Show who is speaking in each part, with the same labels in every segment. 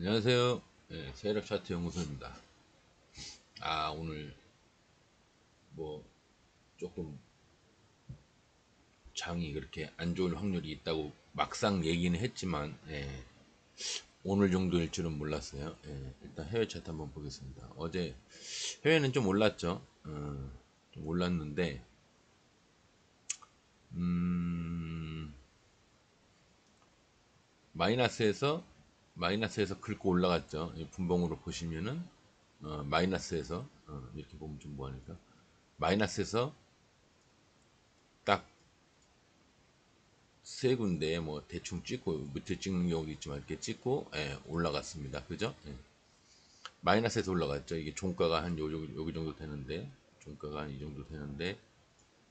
Speaker 1: 안녕하세요. 네, 세력 차트 연구소입니다. 오늘 뭐 조금 장이 그렇게 안 좋을 확률이 있다고 막상 얘기는 했지만, 오늘 정도일 줄은 몰랐어요. 일단 해외 차트 한번 보겠습니다. 어제 해외는 좀 올랐죠. 좀 올랐는데, 음, 마이너스에서 마이너스에서 긁고 올라갔죠. 분봉으로 보시면은 마이너스에서 이렇게 보면 좀 뭐하니까 마이너스에서 딱 세 군데 뭐 대충 찍고 밑에 찍는 경우도 있지만 이렇게 찍고 올라갔습니다. 그죠? 마이너스에서 올라갔죠. 이게 종가가 한 여기 정도 되는데 종가가 한 이 정도 되는데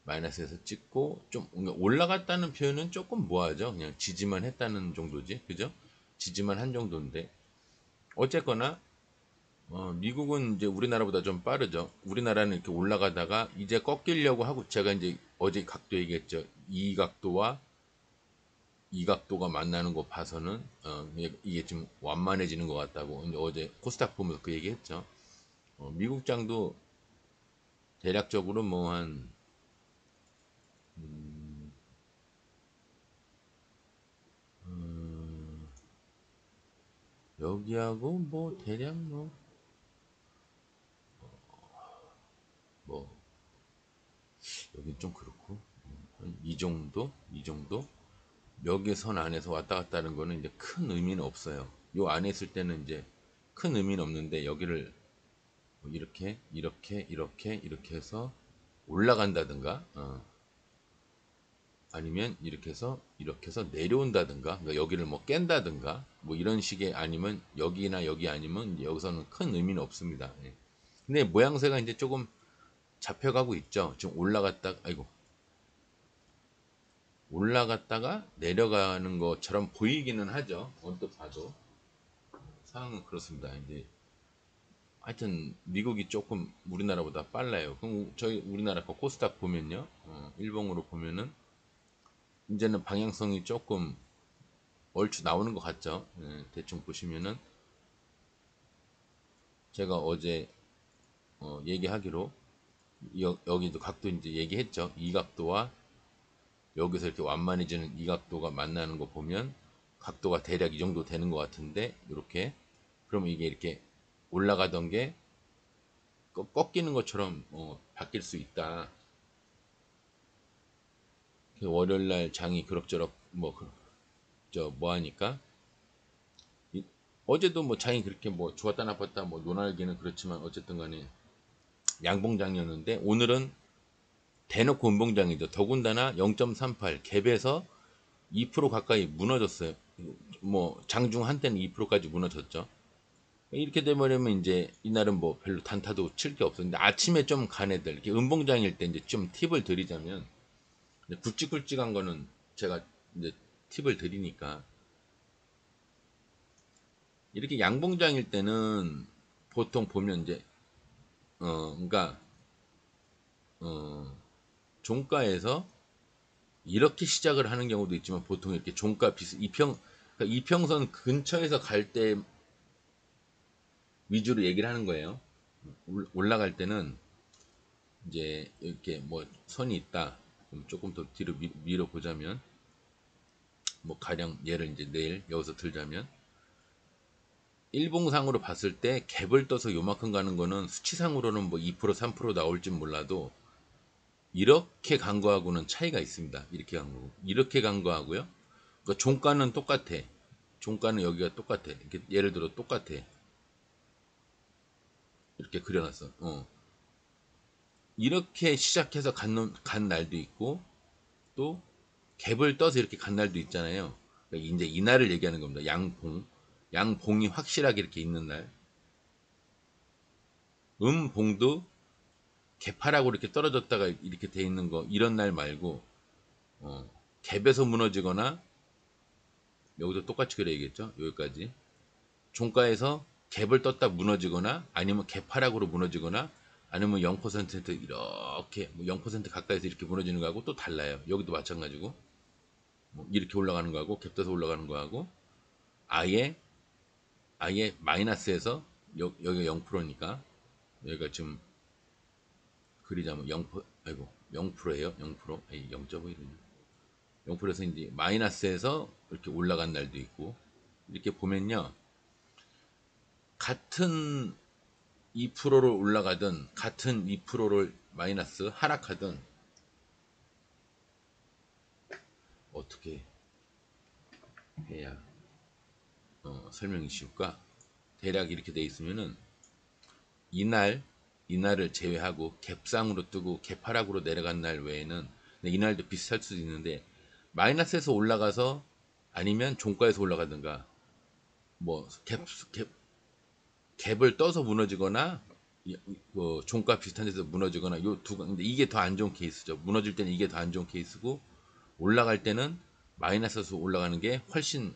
Speaker 1: 마이너스에서 찍고 좀 올라갔다는 표현은 조금 뭐하죠? 그냥 지지만 했다는 정도지. 그죠? 지지만 한 정도인데 어쨌거나 미국은 이제 우리나라보다 좀 빠르죠. 우리나라는 이렇게 올라가다가 이제 꺾이려고 하고 제가 이제 어제 각도 얘기했죠. 이 각도와 이 각도가 만나는 거 봐서는 이게 좀 완만해지는 것 같다고 이제 어제 코스닥 보면서 그 얘기했죠. 미국장도 대략적으로 뭐 한 여기하고 뭐 대략 뭐 여긴 좀 그렇고 이 정도 여기 선 안에서 왔다 갔다 하는 거는 이제 큰 의미는 없어요. 요 안에 있을 때는 이제 큰 의미는 없는데 여기를 뭐 이렇게 해서 올라간다든가 아니면 이렇게 해서 내려온다든가 그러니까 여기를 뭐 깬다든가 뭐 이런 식의 아니면 여기나 여기 아니면 여기서는 큰 의미는 없습니다. 근데 모양새가 이제 조금 잡혀가고 있죠. 지금 올라갔다가 내려가는 것처럼 보이기는 하죠. 언뜻 봐도 상황은 그렇습니다. 이제 하여튼 미국이 조금 우리나라보다 빨라요. 그럼 저희 우리나라 거 코스닥 보면요, 일봉으로 보면은 이제는 방향성이 조금 얼추 나오는 것 같죠. 대충 보시면은 제가 어제 얘기하기로 여기도 각도 이제 얘기했죠. 이 각도와 여기서 이렇게 완만해지는 이 각도가 만나는 거 보면 각도가 대략 이 정도 되는 것 같은데 이렇게 그러면 이게 이렇게 올라가던 게 꺾이는 것처럼 바뀔 수 있다. 월요일 날 장이 그럭저럭 뭐 하니까 어제도 뭐 장이 그렇게 뭐 좋았다 나빴다 뭐 논알기는 그렇지만 어쨌든 간에 양봉장이었는데 오늘은 대놓고 음봉장이죠. 더군다나 0.38 갭에서 2% 가까이 무너졌어요. 뭐 장중 한때는 2%까지 무너졌죠. 이렇게 되버리면 이제 이날은 뭐 별로 단타도 칠 게 없었는데 아침에 좀 간 애들 이렇게 음봉장일 때 이제 좀 팁을 드리자면 굵직굵직한 거는 제가 이제 팁을 드리니까 이렇게 양봉장일 때는 보통 보면 이제 그러니까 어 종가에서 이렇게 시작을 하는 경우도 있지만 보통 이렇게 종가 그러니까 이평선 근처에서 갈 때 위주로 얘기를 하는 거예요. 올라갈 때는 이제 이렇게 뭐 선이 있다. 그럼 조금 더 뒤로 밀어 보자면 뭐 가령 예를 이제 내일 여기서 들자면 일봉상으로 봤을 때 갭을 떠서 요만큼 가는 거는 수치상으로는 뭐 2% 3% 나올지 몰라도 이렇게 간 거하고는 차이가 있습니다. 이렇게 간 거고 이렇게 간 거하고요. 그러니까 종가는 똑같아. 종가는 여기가 똑같아. 이렇게 예를 들어 똑같아. 이렇게 그려놨어. 이렇게 시작해서 간 날도 있고 또 갭을 떠서 이렇게 간 날도 있잖아요. 그러니까 이제 이날을 얘기하는 겁니다. 양봉이 확실하게 이렇게 있는 날. 음봉도 개파라고 이렇게 떨어졌다가 이렇게 돼 있는 거 이런 날 말고 갭에서 무너지거나 여기도 똑같이 그래야겠죠. 여기까지 종가에서 갭을 떴다 무너지거나 아니면 갭하락으로 무너지거나 아니면 0% 이렇게 뭐0% 가까이서 이렇게 무너지는 거하고 또 달라요. 여기도 마찬가지고 뭐 이렇게 올라가는 거하고 갭 떠서 올라가는 거하고 아예 아예 마이너스에서 여기가 0%니까 여기가 지금 그리자면 0%, 아이고 0%예요. 0%, 아니 0.5이군요. 0%에서 이제 마이너스에서 이렇게 올라간 날도 있고 이렇게 보면요. 같은 2%를 올라가든 같은 2%를 마이너스 하락하든 어떻게 해야 설명이 쉬울까? 대략 이렇게 돼 있으면은 이날 이날을 제외하고 갭상으로 뜨고 갭하락으로 내려간 날 외에는 이날도 비슷할 수도 있는데 마이너스에서 올라가서 아니면 종가에서 올라가든가 뭐 갭을 떠서 무너지거나 종가 비슷한 데서 무너지거나 요 두 근데 이게 더 안 좋은 케이스죠. 무너질 때는 이게 더 안 좋은 케이스고 올라갈 때는 마이너스에서 올라가는 게 훨씬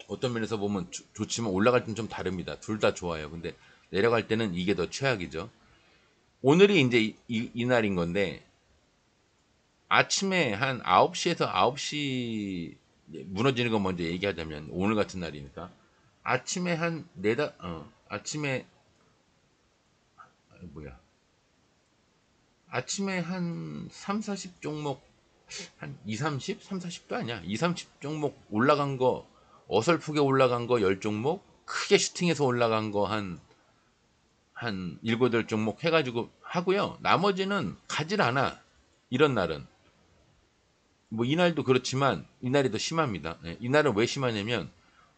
Speaker 1: 어떤 면에서 보면 좋지만 올라갈 때는 좀 다릅니다. 둘 다 좋아요. 근데 내려갈 때는 이게 더 최악이죠. 오늘이 이제 이 날인 건데 아침에 한 9시에서 9시 무너지는 거 먼저 얘기하자면 오늘 같은 날이니까 아침에 한 아침에 뭐야 아침에 한 3, 40 종목 한 2, 30? 3, 40도 아니야. 2, 30 종목 올라간 거 어설프게 올라간 거 10종목 크게 슈팅해서 올라간 거 한 7, 8종목 해가지고 하고요. 나머지는 가질 않아. 이런 날은. 뭐 이날도 그렇지만 이날이 더 심합니다. 예, 이날은 왜 심하냐면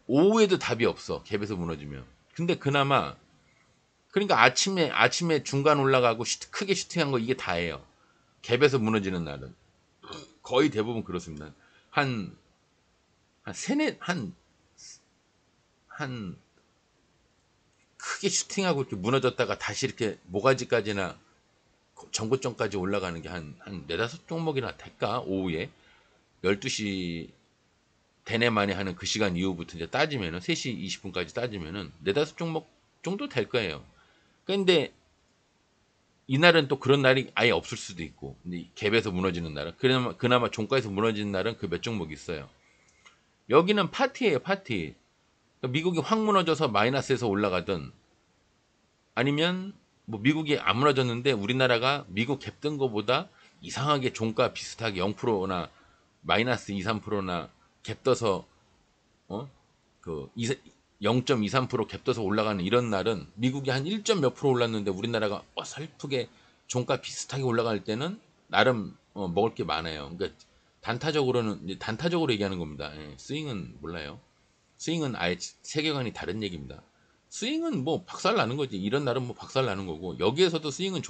Speaker 1: 오후에도 답이 없어. 갭에서 무너지면. 근데 그나마 그러니까 아침에 중간 올라가고 크게 슈팅한 거 이게 다예요. 갭에서 무너지는 날은 거의 대부분 그렇습니다. 한, 한 세네 한 크게 슈팅하고 이렇게 무너졌다가 다시 이렇게 모가지까지나 전고점까지 올라가는 게 한 네다섯 종목이나 될까 오후에 12시 대내 만에 하는 그 시간 이후부터 이제 따지면은 3시 20분까지 따지면은 네다섯 종목 정도 될 거예요. 근데 이날은 또 그런 날이 아예 없을 수도 있고, 근데 갭에서 무너지는 날은 그나마 종가에서 무너지는 날은 그 몇 종목 있어요. 여기는 파티예요, 파티. 미국이 확 무너져서 마이너스에서 올라가든 아니면 뭐 미국이 안 무너졌는데 우리나라가 미국 갭 뜬 거보다 이상하게 종가 비슷하게 0%나 마이너스 2, 3%나 갭 떠서 그 0.23% 갭 떠서 올라가는 이런 날은 미국이 한 1점 몇 프로 올랐는데 우리나라가 어설프게 종가 비슷하게 올라갈 때는 나름 먹을 게 많아요. 그러니까 단타적으로 얘기하는 겁니다. 예, 스윙은 몰라요. 스윙은 아예 세계관이 다른 얘기입니다. 스윙은 뭐 박살 나는 거지. 이런 날은 뭐 박살 나는 거고 여기에서도 스윙은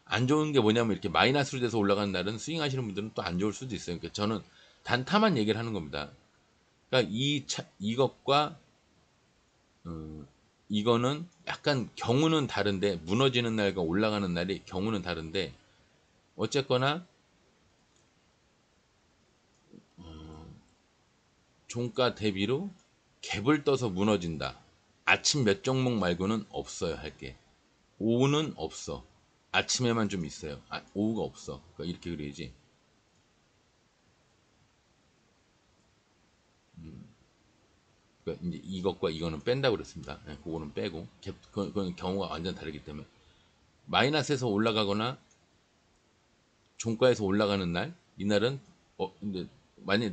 Speaker 1: 안 좋은 게 뭐냐면 이렇게 마이너스로 돼서 올라가는 날은 스윙 하시는 분들은 또 안 좋을 수도 있어요. 그러니까 저는 단타만 얘기를 하는 겁니다. 그러니까 이것과 이거는 약간 경우는 다른데 무너지는 날과 올라가는 날이 경우는 다른데 어쨌거나 종가 대비로 갭을 떠서 무너진다. 아침 몇 종목 말고는 없어요 할 게. 오후는 없어. 아침에만 좀 있어요. 오후가 없어. 그러니까 이렇게 그려야지. 그러니까 이제 이것과 이거는 뺀다고 그랬습니다. 네, 그거는 빼고 그건 경우가 완전 다르기 때문에 마이너스에서 올라가거나 종가에서 올라가는 날 이날은 근데 만약에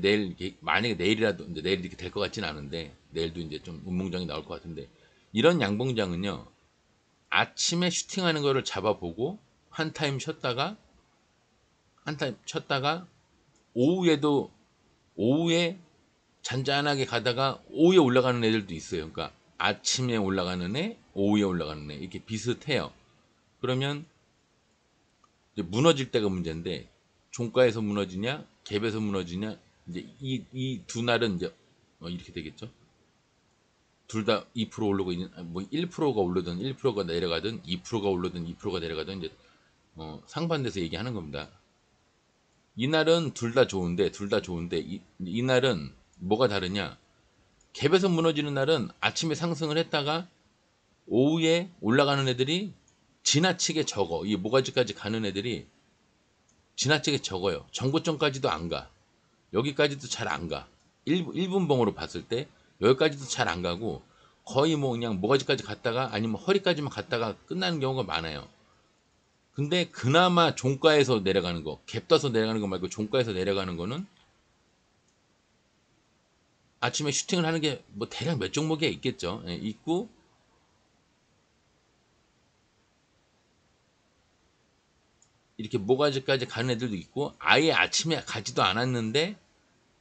Speaker 1: 내일이라도 이제 내일 이렇게 될 것 같지는 않은데 내일도 이제 좀 운봉장이 나올 것 같은데 이런 양봉장은요 아침에 슈팅하는 거를 잡아보고 한 타임 쳤다가 오후에도 오후에 잔잔하게 가다가 오후에 올라가는 애들도 있어요. 그러니까 아침에 올라가는 애, 오후에 올라가는 애 이렇게 비슷해요. 그러면 이제 무너질 때가 문제인데 종가에서 무너지냐, 갭에서 무너지냐 이제 이 두 날은 이제 이렇게 되겠죠. 둘 다 2% 오르고 있는 뭐 1%가 오르든 1%가 내려가든 2%가 오르든 2%가 내려가든 이제 상반돼서 얘기하는 겁니다. 이날은 둘 다 좋은데 이날은 뭐가 다르냐? 갭에서 무너지는 날은 아침에 상승을 했다가 오후에 올라가는 애들이 지나치게 적어. 이 모가지까지 가는 애들이 지나치게 적어요. 정고점까지도 안 가. 여기까지도 잘 안 가. 1분봉으로 봤을 때 여기까지도 잘 안 가고 거의 뭐 그냥 모가지까지 갔다가 아니면 허리까지만 갔다가 끝나는 경우가 많아요. 근데 그나마 종가에서 내려가는 거, 갭 떠서 내려가는 거 말고 종가에서 내려가는 거는 아침에 슈팅을 하는 게 뭐 대략 몇 종목에 있겠죠. 예, 있고 이렇게 모가지까지 가는 애들도 있고 아예 아침에 가지도 않았는데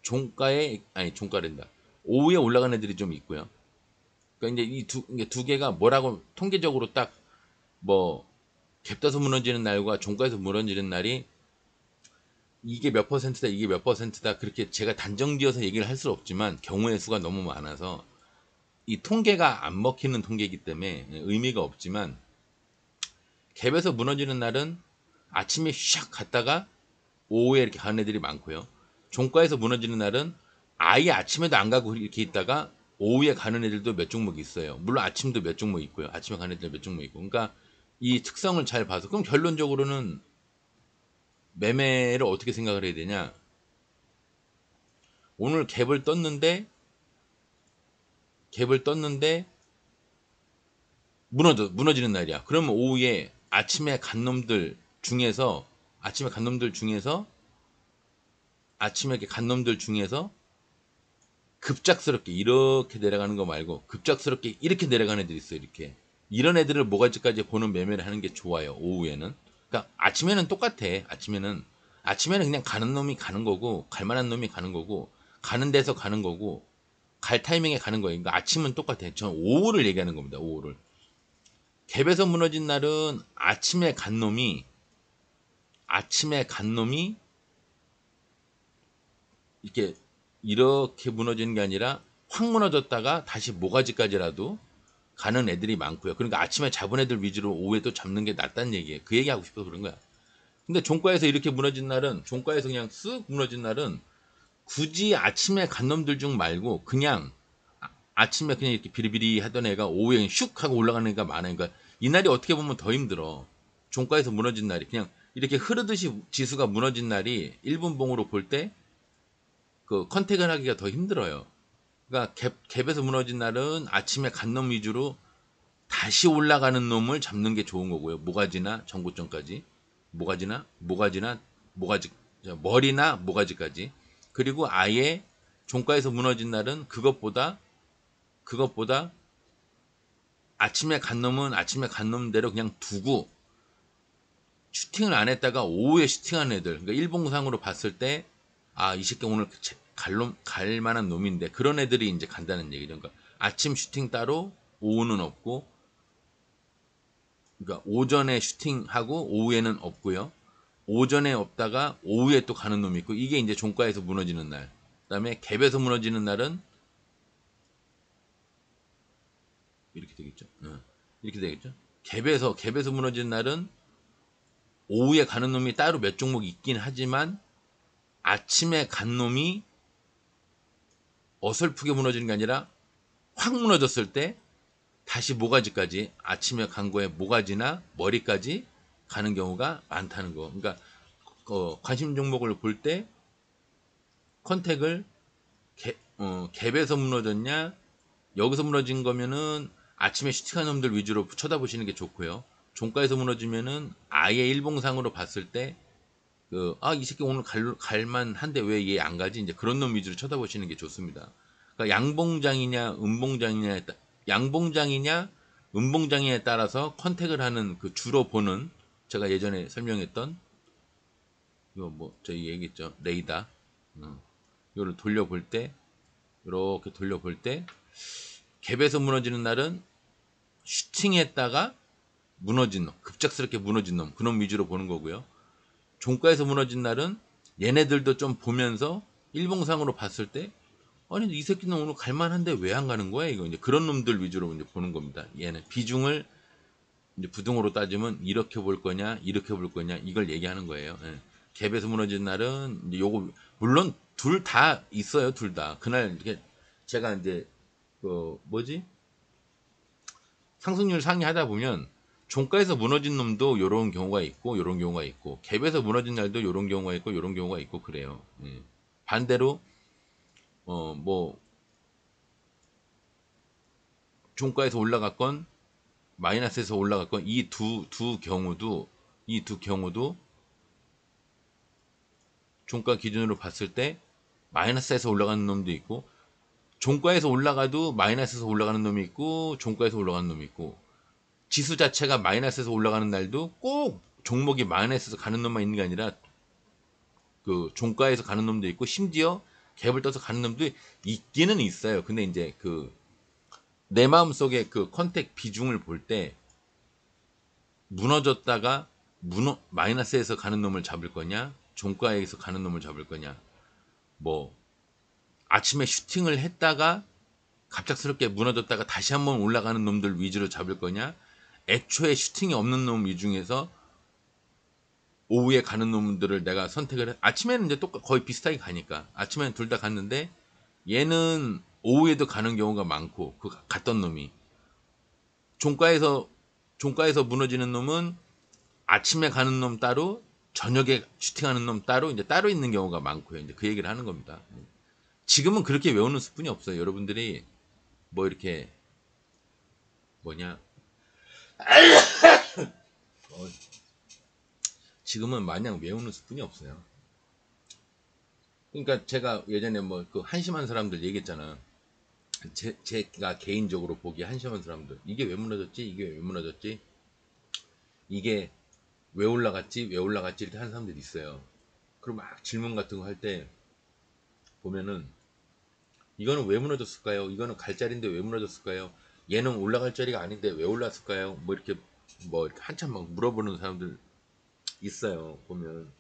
Speaker 1: 종가에 아니 종가랜다. 오후에 올라가는 애들이 좀 있고요. 그러니까 이제 이 두 개가 뭐라고 통계적으로 딱 뭐 갭 떠서 무너지는 날과 종가에서 무너지는 날이 이게 몇 퍼센트다 이게 몇 퍼센트다 그렇게 제가 단정지어서 얘기를 할 수 없지만 경우의 수가 너무 많아서 이 통계가 안 먹히는 통계이기 때문에 의미가 없지만 갭에서 무너지는 날은 아침에 샥 갔다가 오후에 이렇게 가는 애들이 많고요. 종가에서 무너지는 날은 아예 아침에도 안 가고 이렇게 있다가 오후에 가는 애들도 몇 종목 있어요. 물론 아침도 몇 종목 있고요. 아침에 가는 애들 몇 종목 있고. 그러니까 이 특성을 잘 봐서 그럼 결론적으로는 매매를 어떻게 생각을 해야 되냐? 오늘 갭을 떴는데 무너지는 날이야. 그러면 오후에 아침에 이렇게 간 놈들 중에서 급작스럽게 이렇게 내려가는 거 말고 급작스럽게 이렇게 내려가는 애들이 있어요. 이렇게 이런 애들을 모가지까지 보는 매매를 하는 게 좋아요. 오후에는. 그러니까 아침에는 똑같아. 아침에는 그냥 가는 놈이 가는 거고 갈 만한 놈이 가는 거고 가는 데서 가는 거고 갈 타이밍에 가는 거예요. 그러니까 아침은 똑같아. 저는 오후를 얘기하는 겁니다. 오후를. 갭에서 무너진 날은 아침에 간 놈이 이렇게 무너지는 게 아니라 확 무너졌다가 다시 모가지까지라도 가는 애들이 많고요. 그러니까 아침에 잡은 애들 위주로 오후에 또 잡는 게 낫다는 얘기예요. 그 얘기하고 싶어서 그런 거야. 근데 종가에서 이렇게 무너진 날은 종가에서 그냥 쓱 무너진 날은 굳이 아침에 간 놈들 중 말고 그냥 아침에 그냥 이렇게 비리비리 하던 애가 오후에 슉 하고 올라가는 애가 많아요. 그러니까 이 날이 어떻게 보면 더 힘들어. 종가에서 무너진 날이 그냥 이렇게 흐르듯이 지수가 무너진 날이 1분봉으로 볼 때 그 컨택을 하기가 더 힘들어요. 그러니까 갭에서 무너진 날은 아침에 간 놈 위주로 다시 올라가는 놈을 잡는 게 좋은 거고요. 모가지나 전고점까지. 모가지, 머리나 모가지까지. 그리고 아예 종가에서 무너진 날은 그것보다 아침에 간 놈은 아침에 간 놈대로 그냥 두고 슈팅을 안 했다가 오후에 슈팅하는 애들. 그러니까 일봉상으로 봤을 때, 아, 이 새끼 오늘 갈 만한 놈인데, 그런 애들이 이제 간다는 얘기죠. 그러니까 아침 슈팅 따로, 오후는 없고, 그러니까 오전에 슈팅하고 오후에는 없고요. 오전에 없다가 오후에 또 가는 놈이 있고, 이게 이제 종가에서 무너지는 날. 그다음에 갭에서 무너지는 날은 이렇게 되겠죠. 이렇게 되겠죠. 갭에서 무너지는 날은 오후에 가는 놈이 따로 몇 종목 있긴 하지만 아침에 간 놈이 어설프게 무너지는 게 아니라 확 무너졌을 때 다시 모가지까지 아침에 간 거에 모가지나 머리까지 가는 경우가 많다는 거. 그러니까 관심 종목을 볼 때 컨택을 갭에서 무너졌냐 여기서 무너진 거면은 아침에 슈팅한 놈들 위주로 쳐다보시는 게 좋고요. 종가에서 무너지면은 아예 일봉상으로 봤을 때 이 새끼 오늘 갈만한데 왜 얘 안 가지? 이제 그런 놈 위주로 쳐다보시는 게 좋습니다. 그러니까 양봉장이냐, 음봉장이냐에 따라서 컨택을 하는 그 주로 보는 제가 예전에 설명했던 이거 뭐 저희 얘기했죠 레이더. 이거를 돌려볼 때 이렇게 돌려볼 때 갭에서 무너지는 날은 슈팅했다가 무너진 놈, 급작스럽게 무너진 놈, 그놈 위주로 보는 거고요. 종가에서 무너진 날은 얘네들도 좀 보면서 일봉상으로 봤을 때 아니 이 새끼는 오늘 갈만한데 왜 안 가는 거야? 이거 이제 그런 놈들 위주로 이제 보는 겁니다. 얘는 비중을 이제 부등으로 따지면 이렇게 볼 거냐, 이렇게 볼 거냐 이걸 얘기하는 거예요. 예. 갭에서 무너진 날은 이제 요거 물론 둘 다 있어요, 둘 다. 그날 이렇게 제가 이제 상승률 상위하다 보면 종가에서 무너진 놈도 요런 경우가 있고 요런 경우가 있고 갭에서 무너진 날도 요런 경우가 있고 요런 경우가 있고 그래요. 예. 반대로 뭐 종가에서 올라갔건 마이너스에서 올라갔건 이 두 경우도 종가 기준으로 봤을 때 마이너스에서 올라가는 놈도 있고, 종가에서 올라가도 마이너스에서 올라가는 놈이 있고, 종가에서 올라가는 놈이 있고, 지수 자체가 마이너스에서 올라가는 날도 꼭 종목이 마이너스에서 가는 놈만 있는 게 아니라 그 종가에서 가는 놈도 있고, 심지어 갭을 떠서 가는 놈도 있기는 있어요. 근데 이제 그 내 마음속에 그 컨택 비중을 볼 때 무너졌다가 마이너스에서 가는 놈을 잡을 거냐, 종가에서 가는 놈을 잡을 거냐, 뭐 아침에 슈팅을 했다가 갑작스럽게 무너졌다가 다시 한번 올라가는 놈들 위주로 잡을 거냐, 애초에 슈팅이 없는 놈 중에서 오후에 가는 놈들을 내가 선택을 아침에는 이제 거의 비슷하게 가니까 아침에는 둘 다 갔는데, 얘는 오후에도 가는 경우가 많고, 그 갔던 놈이 종가에서 무너지는 놈은 아침에 가는 놈 따로, 저녁에 슈팅하는 놈 따로, 이제 따로 있는 경우가 많고요. 이제 그 얘기를 하는 겁니다. 지금은 그렇게 외우는 수준이 없어요. 여러분들이 뭐 이렇게 뭐냐 지금은 마냥 외우는 수준이 없어요. 그러니까 제가 예전에 뭐 그 한심한 사람들 얘기했잖아. 제가 개인적으로 보기에 한심한 사람들, 이게 왜 무너졌지? 이게 왜 무너졌지? 이게 왜 올라갔지? 왜 올라갔지? 이렇게 하는 사람들이 있어요. 그럼 막 질문 같은 거 할 때 보면은, 이거는 왜 무너졌을까요? 이거는 갈 자리인데 왜 무너졌을까요? 얘는 올라갈 자리가 아닌데 왜 올랐을까요? 뭐 이렇게 한참 막 물어보는 사람들 있어요. 보면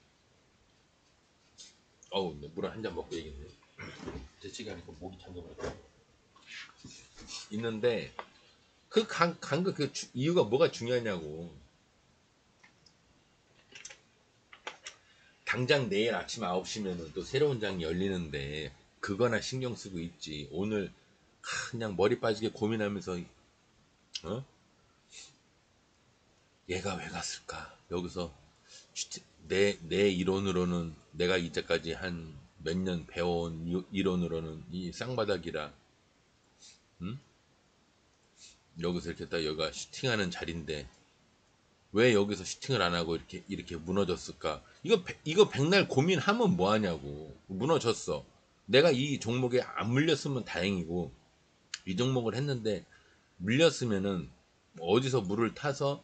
Speaker 1: 어우, 물 한 잔 먹고 얘기했네. 재치기 하니까 목이 잠겨버렸다. 있는데 그 이유가 뭐가 중요하냐고. 당장 내일 아침 9시면은 또 새로운 장이 열리는데 그거나 신경 쓰고 있지. 오늘 그냥 머리 빠지게 고민하면서 얘가 왜 갔을까? 여기서 내 이론으로는, 내가 이제까지 한 몇 년 배워온 이론으로는 이 쌍바닥이라, 응? 여기서 이렇게 딱 여기가 슈팅하는 자리인데 왜 여기서 슈팅을 안 하고 이렇게 무너졌을까? 이거 백날 고민하면 뭐 하냐고. 무너졌어. 내가 이 종목에 안 물렸으면 다행이고, 이 종목을 했는데 물렸으면은 어디서 물을 타서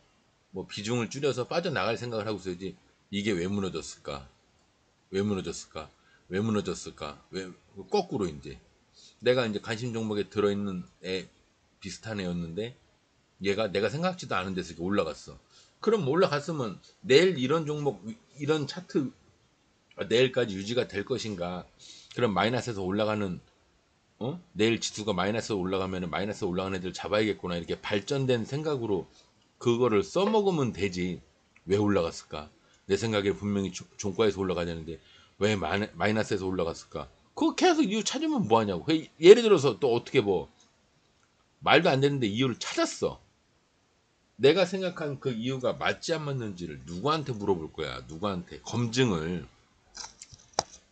Speaker 1: 뭐 비중을 줄여서 빠져나갈 생각을 하고 있어야지. 이게 왜 무너졌을까? 왜 무너졌을까? 왜 무너졌을까? 왜 거꾸로 이제 내가 이제 관심 종목에 들어있는 애, 비슷한 애였는데 얘가 내가 생각지도 않은 데서 이렇게 올라갔어. 그럼 올라갔으면 내일 이런 종목, 이런 차트 내일까지 유지가 될 것인가? 그럼 마이너스에서 올라가는, 내일 지수가 마이너스로 올라가면 마이너스 올라가는 애들 잡아야겠구나, 이렇게 발전된 생각으로 그거를 써먹으면 되지. 왜 올라갔을까? 내 생각에 분명히 종가에서 올라가야 되는데 왜 마이너스에서 올라갔을까? 그거 계속 이유 찾으면 뭐하냐고. 예를 들어서 또 어떻게 뭐 말도 안 되는데 이유를 찾았어. 내가 생각한 그 이유가 맞지 안 맞는지를 누구한테 물어볼 거야. 누구한테 검증을.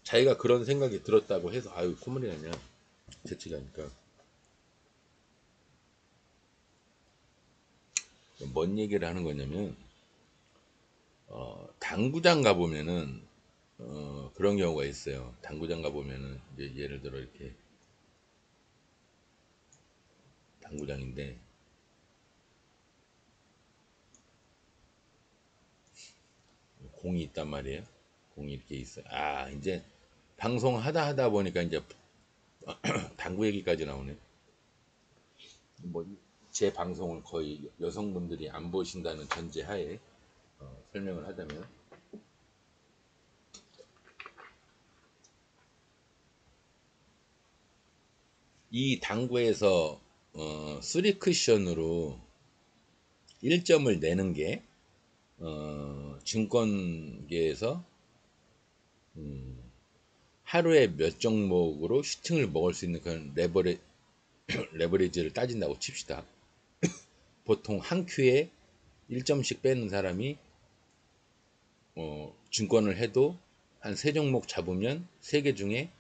Speaker 1: 자기가 그런 생각이 들었다고 해서 아유 콧물이 나냐, 재치가 하니까. 뭔 얘기를 하는 거냐면, 당구장 가보면은 그런 경우가 있어요. 당구장 가보면은 이제 예를 들어 이렇게 당구장인데 공이 있단 말이에요. 공이 이렇게 있어요. 아, 이제 방송 하다 보니까 이제 당구 얘기까지 나오네. 뭐 제 방송을 거의 여성분들이 안 보신다는 전제하에 설명을 하자면, 이 당구에서 3 쿠션으로 1점을 내는 게 증권계에서 하루에 몇 종목으로 슈팅을 먹을 수 있는 그런 레버리지를 따진다고 칩시다. 보통 한 큐에 1점씩 빼는 사람이 증권을 해도 한 3종목 잡으면 3개 중에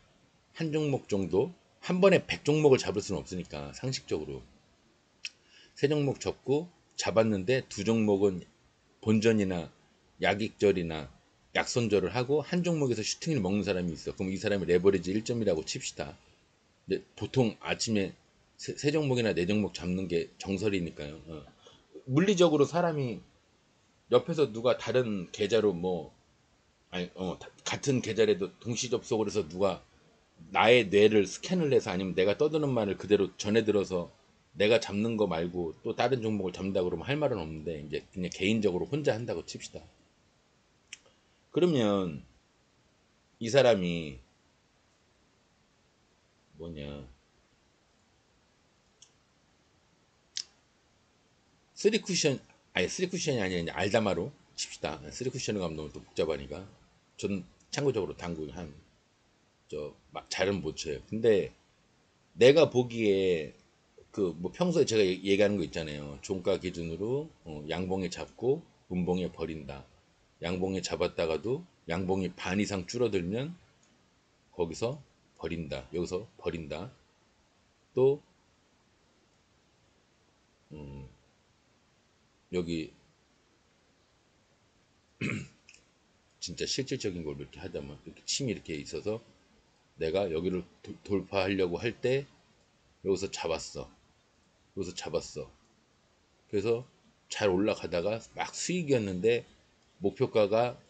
Speaker 1: 한 종목 정도, 한 번에 100종목을 잡을 수는 없으니까 상식적으로 세 종목 접고 잡았는데 두 종목은 본전이나 약익절이나 약손절을 하고 한 종목에서 슈팅을 먹는 사람이 있어. 그럼 이 사람이 레버리지 1점이라고 칩시다. 근데 보통 아침에 세 종목이나 네 종목 잡는 게 정설이니까요. 물리적으로 사람이 옆에서 누가 다른 계좌로 뭐 아니 같은 계좌라도 동시 접속을 해서 누가 나의 뇌를 스캔을 해서 아니면 내가 떠드는 말을 그대로 전해 들어서 내가 잡는 거 말고 또 다른 종목을 잡는다 그러면 할 말은 없는데 이제 그냥 개인적으로 혼자 한다고 칩시다. 그러면 이 사람이 뭐냐 쓰리 쿠션 아니 쓰리 쿠션이 아니라 이제 알다마로 칩시다. 쓰리 쿠션을 가면 너무 또 복잡하니까 전 참고적으로 당구 한 저 막 잘은 못 쳐요. 근데 내가 보기에 그 뭐 평소에 제가 얘기하는 거 있잖아요. 종가 기준으로 양봉에 잡고 분봉에 버린다. 양봉에 잡았다가도 양봉이 반 이상 줄어들면 거기서 버린다. 여기서 버린다. 또 여기 진짜 실질적인 걸 이렇게 하자면 이렇게 침이 이렇게 있어서 내가 여기를 돌파하려고 할 때 여기서 잡았어. 여기서 잡았어. 그래서 잘 올라가다가 막 수익이었는데 목표가가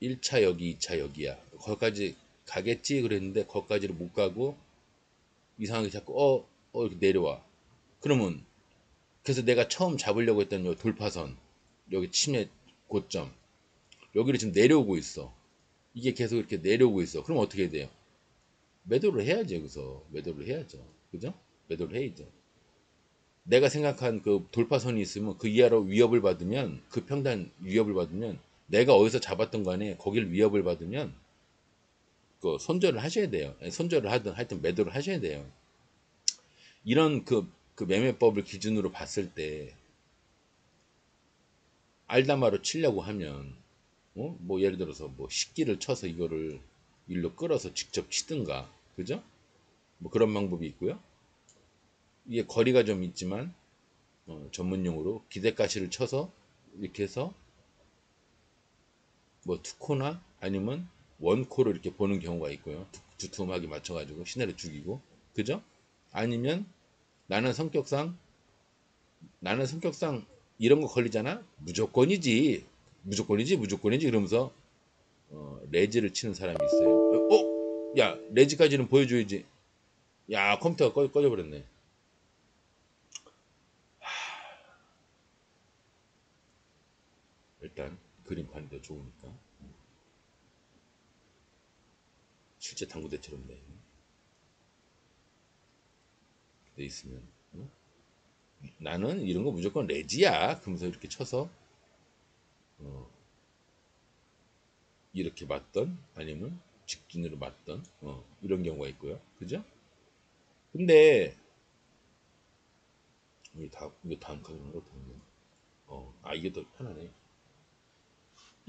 Speaker 1: 1차 여기 2차 여기야. 거기까지 가겠지 그랬는데 거기까지를 못 가고 이상하게 자꾸 이렇게 내려와. 그러면 그래서 내가 처음 잡으려고 했던 요 돌파선 여기 침의 고점 여기를 지금 내려오고 있어. 이게 계속 이렇게 내려오고 있어. 그럼 어떻게 돼요? 매도를 해야죠. 여기서 매도를 해야죠. 그죠? 매도를 해야죠. 내가 생각한 그 돌파선이 있으면 그 이하로 위협을 받으면 그 평단 위협을 받으면 내가 어디서 잡았던 간에 거길 위협을 받으면 그 손절을 하셔야 돼요. 손절을 하든 하여튼 매도를 하셔야 돼요. 이런 그 매매법을 기준으로 봤을 때 알다마로 치려고 하면 뭐 예를 들어서 뭐 식기를 쳐서 이거를 일로 끌어서 직접 치든가 그죠? 뭐 그런 방법이 있고요. 이게 거리가 좀 있지만 전문용어로 기대가시를 쳐서 이렇게 해서 뭐 투코나 아니면 원코로 이렇게 보는 경우가 있고요. 두툼하게 맞춰가지고 시내를 죽이고 그죠? 아니면 나는 성격상 이런 거 걸리잖아. 무조건이지 이러면서 레지를 치는 사람이 있어요. 야 레지까지는 보여줘야지. 야 컴퓨터가 꺼져버렸네. 일단 그림판도 좋으니까 실제 당구대처럼 돼 있으면 나는 이런 거 무조건 레지야. 그러면서 이렇게 쳐서 이렇게 맞던 아니면 직진으로 맞던 이런 경우가 있고요. 그죠? 근데 이거 다음 카드는 거 보면 이게 더 편하네.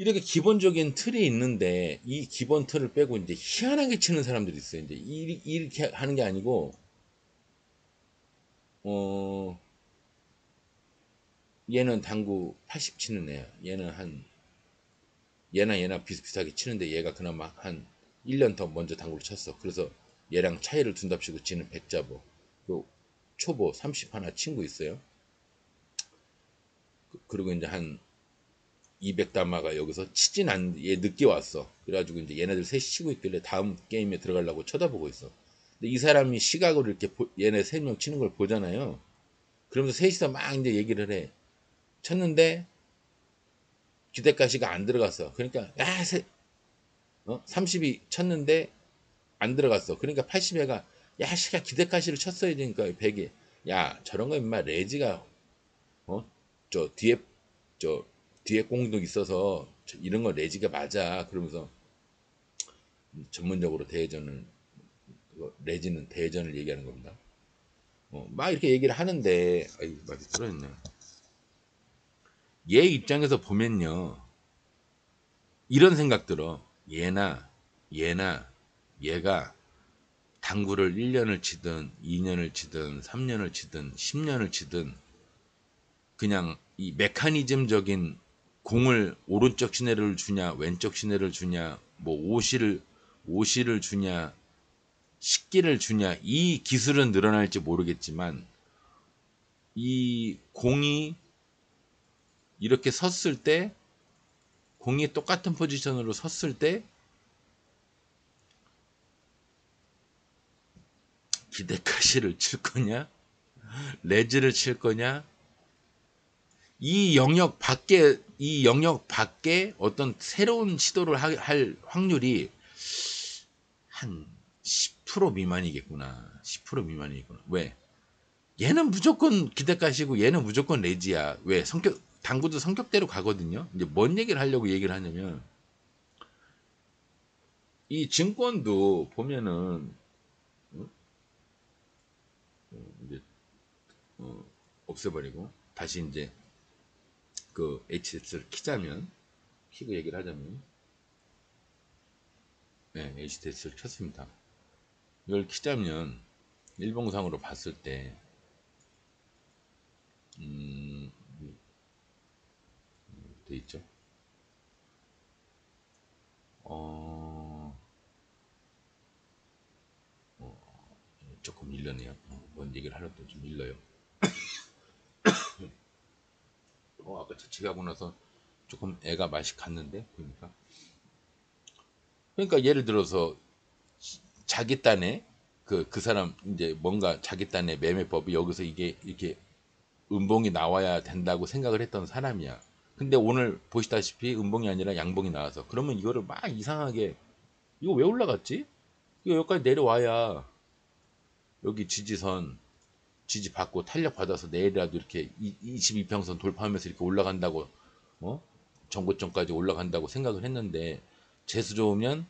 Speaker 1: 이렇게 기본적인 틀이 있는데 이 기본 틀을 빼고 이제 희한하게 치는 사람들이 있어요. 이제 이렇게 하는 게 아니고 어 얘는 당구 80 치는 애야. 얘는 한 얘나 비슷비슷하게 치는데 얘가 그나마 한 1년 더 먼저 당구를 쳤어. 그래서 얘랑 차이를 둔답시고 지는 100 잡어. 그 초보 30 하나 친구 있어요. 그리고 이제 한 200담마가 여기서 치진 않, 얘 늦게 왔어. 그래가지고 이제 얘네들 셋이 치고 있길래 다음 게임에 들어가려고 쳐다보고 있어. 근데 이 사람이 시각으로 이렇게 얘네 세 명 치는 걸 보잖아요. 그러면서 셋이서 막 이제 얘기를 해. 쳤는데 기대가시가 안 들어갔어. 그러니까 30이 쳤는데 안 들어갔어. 그러니까 80회가 야 시가 기대가시를 쳤어야 되니까 100이 야 저런 거 임마 레지가 저 뒤에 공도 있어서 이런 거 레지가 맞아. 그러면서 전문적으로 대회전을 레지는 대회전을 얘기하는 겁니다. 막 이렇게 얘기를 하는데 아이 말이 들어있네. 얘 입장에서 보면요 이런 생각 들어. 얘나 얘가 당구를 1년을 치든 2년을 치든 3년을 치든 10년을 치든 그냥 이 메커니즘적인 공을 오른쪽 시내를 주냐 왼쪽 시내를 주냐 뭐 오시를 주냐 식기를 주냐 이 기술은 늘어날지 모르겠지만 이 공이 이렇게 섰을 때 공이 똑같은 포지션으로 섰을 때 기대카시를 칠 거냐 레즈를 칠 거냐 이 영역 밖에 어떤 새로운 시도를 할 확률이 한 10% 미만이겠구나. 10% 미만이겠구나. 왜? 얘는 무조건 기대가시고 얘는 무조건 레지야. 왜? 당구도 성격대로 가거든요. 이제 뭔 얘기를 하려고 얘기를 하냐면 이 증권도 보면은 이제 없애버리고 다시 이제 그 HTS를 키고 얘기를 하자면 네, HTS를 켰습니다. 이걸 키자면 일봉상으로 봤을 때 돼 있죠. 조금 밀려네요. 뭔 얘기를 하려도 좀 밀려요. 아까 자취하고 나서 조금 애가 맛이 갔는데 보니까. 그러니까 예를 들어서 자기 딴에 그 사람 이제 뭔가 자기 딴에 매매법이 여기서 이게 이렇게 음봉이 나와야 된다고 생각을 했던 사람이야. 근데 오늘 보시다시피 음봉이 아니라 양봉이 나와서 그러면 이거를 막 이상하게 이거 왜 올라갔지? 이거 여기까지 내려와야 여기 지지 받고 탄력 받아서 내일이라도 이렇게 22평선 돌파하면서 이렇게 올라간다고 어? 전고점까지 올라간다고 생각을 했는데 재수 좋으면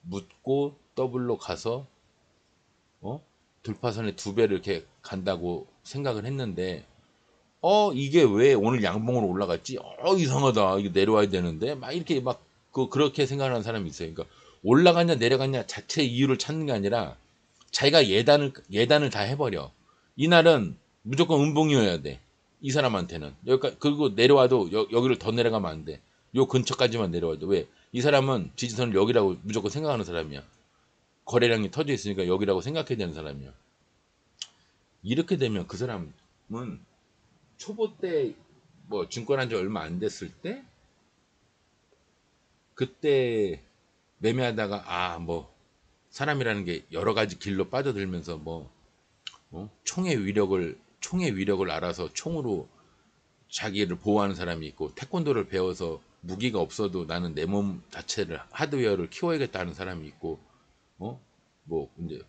Speaker 1: 묻고 더블로 가서 돌파선의 2배를 이렇게 간다고 생각을 했는데 이게 왜 오늘 양봉으로 올라갔지? 이상하다. 이게 내려와야 되는데 막 이렇게 막 그렇게 생각하는 사람이 있어요. 그러니까 올라갔냐 내려갔냐 자체 이유를 찾는 게 아니라 자기가 예단을 다 해버려. 이날은 무조건 음봉이어야 돼. 이 사람한테는. 여기까지, 그리고 내려와도 여기를 더 내려가면 안 돼. 요 근처까지만 내려와야 돼. 왜? 이 사람은 지지선을 여기라고 무조건 생각하는 사람이야. 거래량이 터져 있으니까 여기라고 생각해야 되는 사람이야. 이렇게 되면 그 사람은 초보 때 뭐 증권한 지 얼마 안 됐을 때 그때 매매하다가 뭐 사람이라는 게 여러 가지 길로 빠져들면서 뭐 총의 위력을 알아서 총으로 자기를 보호하는 사람이 있고 태권도를 배워서 무기가 없어도 나는 내 몸 자체를 하드웨어를 키워야겠다 하는 사람이 있고 뭐 이제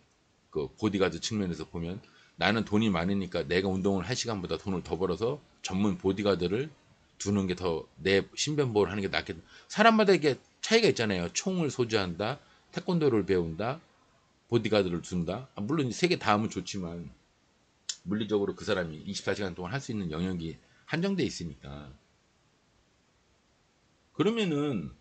Speaker 1: 그 보디가드 측면에서 보면 나는 돈이 많으니까 내가 운동을 할 시간보다 돈을 더 벌어서 전문 보디가드를 두는 게 더 내 신변 보호를 하는 게 낫겠다. 사람마다 이게 차이가 있잖아요. 총을 소지한다, 태권도를 배운다, 보디가드를 둔다. 물론 세 개 다 하면 좋지만 물리적으로 그 사람이 24시간 동안 할 수 있는 영역이 한정돼 있으니까. 그러면은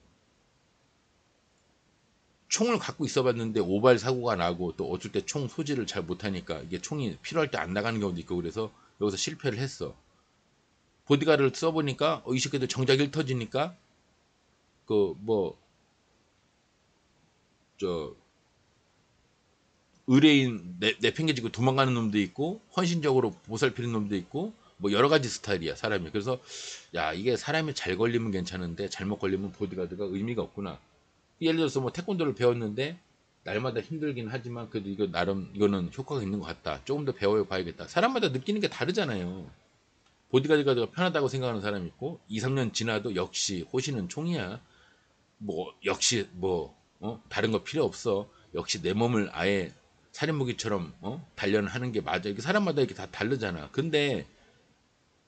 Speaker 1: 총을 갖고 있어 봤는데 오발 사고가 나고 또 어쩔 때 총 소지를 잘 못하니까 이게 총이 필요할 때 안 나가는 경우도 있고 그래서 여기서 실패를 했어. 보디가드를 써보니까 이 새끼들 정작 일 터지니까 그 뭐 저 의뢰인 내팽개치고 도망가는 놈도 있고 헌신적으로 보살피는 놈도 있고 뭐 여러 가지 스타일이야 사람이. 그래서 야 이게 사람이 잘 걸리면 괜찮은데 잘못 걸리면 보디가드가 의미가 없구나. 예를 들어서 뭐 태권도를 배웠는데 날마다 힘들긴 하지만 그래도 이거 나름 이거는 효과가 있는 것 같다. 조금 더 배워 봐야겠다. 사람마다 느끼는 게 다르잖아요. 보디가드가 편하다고 생각하는 사람이 있고 2, 3년 지나도 역시 호시는 총이야. 뭐 역시 뭐 다른 거 필요 없어. 역시 내 몸을 아예 살인무기처럼 단련하는 게 맞아. 이게 사람마다 이렇게 다 다르잖아. 근데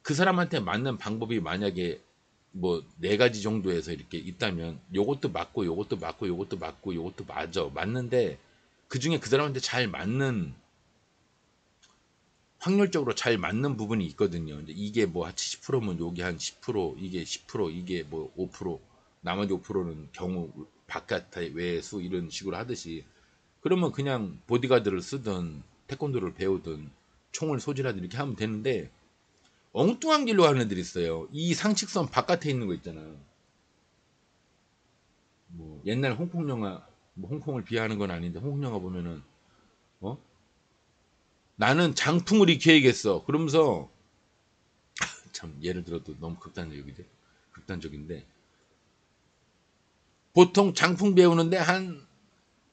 Speaker 1: 그 사람한테 맞는 방법이 만약에 뭐 네 가지 정도에서 이렇게 있다면 요것도 맞고 요것도 맞고 요것도 맞고 요것도 맞아. 맞는데 그 중에 그 사람한테 잘 맞는 확률적으로 잘 맞는 부분이 있거든요. 근데 이게 뭐 한 70%면 여기 한 10%, 이게 10%, 이게 뭐 5%, 나머지 5%는 경우 바깥의 외수 이런 식으로 하듯이 그러면 그냥 보디가드를 쓰든 태권도를 배우든 총을 소지하든 이렇게 하면 되는데 엉뚱한 길로 가는 애들이 있어요. 이 상식선 바깥에 있는 거 있잖아. 뭐 옛날 홍콩 영화, 뭐 홍콩을 비하하는 건 아닌데 홍콩 영화 보면은 어? 나는 장풍을 익혀야겠어. 그러면서 참 예를 들어도 너무 극단적이죠. 극단적인데 보통 장풍 배우는데 한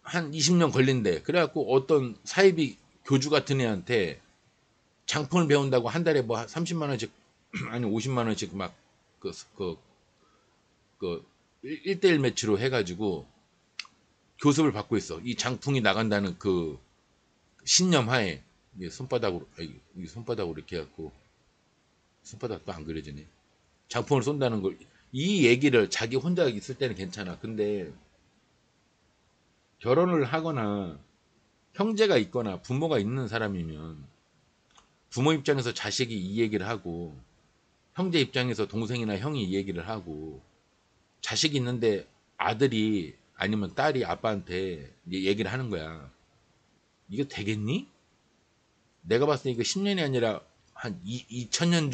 Speaker 1: 20년 걸린대. 그래갖고 어떤 사이비 교주 같은 애한테 장풍을 배운다고 한 달에 뭐 30만 원씩 아니 50만 원씩 막 그 1대1 매치로 해가지고 교습을 받고 있어. 이 장풍이 나간다는 그 신념 하에 이게 손바닥으로 이게 손바닥으로 이렇게 해갖고 손바닥도 안 그려지네. 장풍을 쏜다는 걸 이 얘기를 자기 혼자 있을 때는 괜찮아. 근데 결혼을 하거나 형제가 있거나 부모가 있는 사람이면 부모 입장에서 자식이 이 얘기를 하고 형제 입장에서 동생이나 형이 이 얘기를 하고 자식이 있는데 아들이 아니면 딸이 아빠한테 얘기를 하는 거야. 이거 되겠니? 내가 봤을 때 이거 10년이 아니라 한 2000년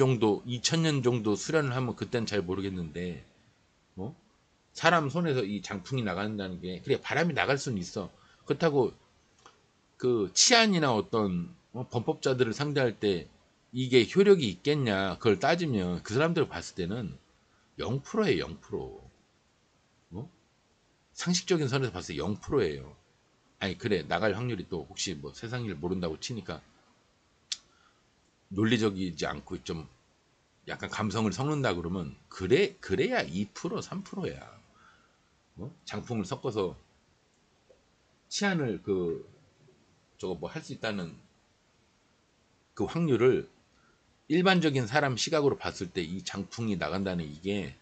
Speaker 1: 정도 수련을 하면 그땐 잘 모르겠는데, 어? 사람 손에서 이 장풍이 나간다는 게, 그래, 바람이 나갈 수는 있어. 그렇다고 그 치안이나 어떤 범법자들을 상대할 때 이게 효력이 있겠냐, 그걸 따지면 그 사람들 봤을 때는 0%예요, 0%. 어? 상식적인 선에서 봤을 때 0%예요. 아니, 그래, 나갈 확률이 또 혹시 뭐 세상 일 모른다고 치니까 논리적이지 않고 좀 약간 감성을 섞는다 그러면 그래야 2% 3%야. 장풍을 섞어서 치안을 그 저거 뭐 할 수 있다는 그 확률을 일반적인 사람 시각으로 봤을 때 이 장풍이 나간다는 이게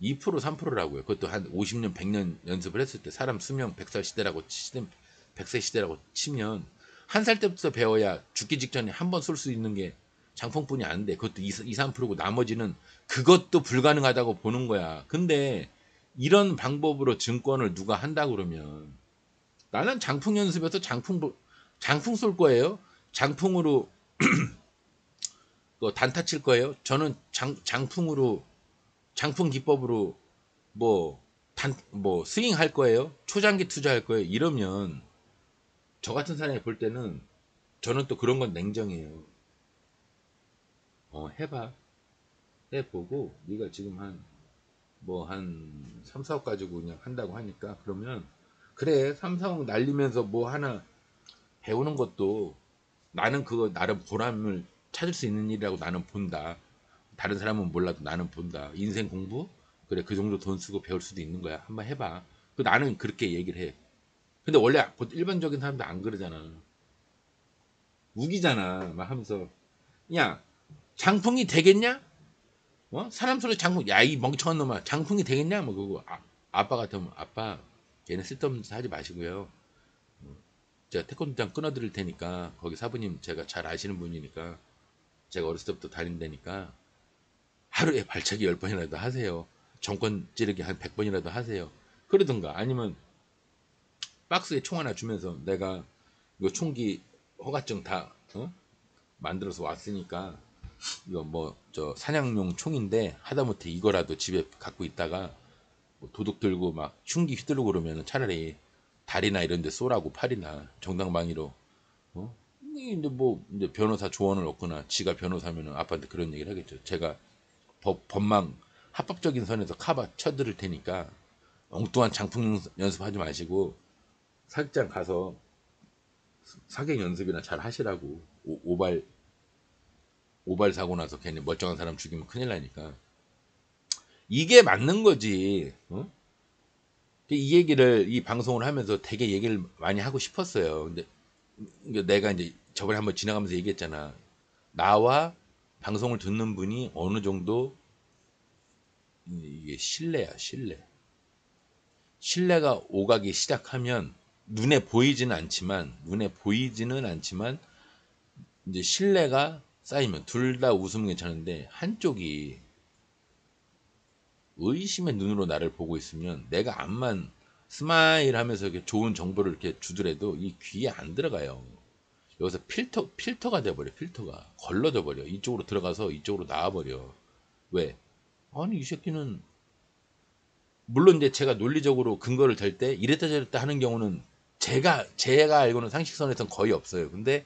Speaker 1: 2% 3%라고요. 그것도 한 50년 100년 연습을 했을 때 사람 수명 100살 시대라고 치면 100세 시대라고 치면 한 살 때부터 배워야 죽기 직전에 한 번 쏠 수 있는 게 장풍뿐이 안 돼. 그것도 2, 3%고 나머지는 그것도 불가능하다고 보는 거야. 근데 이런 방법으로 증권을 누가 한다 그러면 나는 장풍 연습에서 장풍 쏠 거예요. 장풍으로 단타 칠 거예요. 저는 장풍으로 장풍 기법으로 뭐 스윙 할 거예요. 초장기 투자할 거예요. 이러면 저 같은 사람이 볼 때는 저는 또 그런 건 냉정해요. 해봐. 해보고 네가 지금 한 3, 4억 가지고 그냥 한다고 하니까 그러면 그래 3, 4억 날리면서 뭐 하나 배우는 것도 나는 그거 나름 보람을 찾을 수 있는 일이라고 나는 본다. 다른 사람은 몰라도 나는 본다. 인생 공부? 그래 그 정도 돈 쓰고 배울 수도 있는 거야. 한번 해봐. 나는 그렇게 얘기를 해. 근데 원래 일반적인 사람들 안 그러잖아. 우기잖아. 막 하면서 야 장풍이 되겠냐? 사람 소리 장풍, 야, 이 멍청한 놈아, 장풍이 되겠냐? 뭐, 그거, 아빠 같으면, 아빠, 걔는 쓸데없는 짓 하지 마시고요. 제가 태권도장 끊어드릴 테니까, 거기 사부님 제가 잘 아시는 분이니까, 제가 어렸을 때부터 다닌다니까, 하루에 발차기 10번이라도 하세요. 정권 찌르기 한 100번이라도 하세요. 그러든가, 아니면, 박스에 총 하나 주면서, 내가, 이거 총기 허가증 다, 만들어서 왔으니까, 이거 뭐 저 사냥용 총인데 하다못해 이거라도 집에 갖고 있다가 뭐 도둑 들고 막 흉기 휘두르고 그러면 차라리 다리나 이런 데 쏘라고 팔이나 정당방위로 이제 뭐 이제 변호사 조언을 얻거나 지가 변호사면은 아빠한테 그런 얘기를 하겠죠. 제가 법망 합법적인 선에서 카바 쳐드릴 테니까 엉뚱한 장풍 연습하지 마시고 사격장 가서 사격 연습이나 잘 하시라고 오발 사고 나서 괜히 멀쩡한 사람 죽이면 큰일 나니까 이게 맞는 거지. 이 얘기를 이 방송을 하면서 되게 얘기를 많이 하고 싶었어요. 근데 내가 이제 저번에 한번 지나가면서 얘기했잖아. 나와 방송을 듣는 분이 어느 정도 이게 신뢰야, 신뢰. 신뢰가 오가기 시작하면 눈에 보이지는 않지만 이제 신뢰가 쌓이면 둘 다 웃으면 괜찮은데 한쪽이 의심의 눈으로 나를 보고 있으면 내가 암만 스마일 하면서 이렇게 좋은 정보를 이렇게 주더라도 이 귀에 안 들어가요. 여기서 필터가 돼버려. 필터가 걸러져 버려. 이쪽으로 들어가서 이쪽으로 나와버려. 왜? 아니 이 새끼는, 물론 이제 제가 논리적으로 근거를 댈 때 이랬다 저랬다 하는 경우는 제가 알고는 상식선에선 거의 없어요. 근데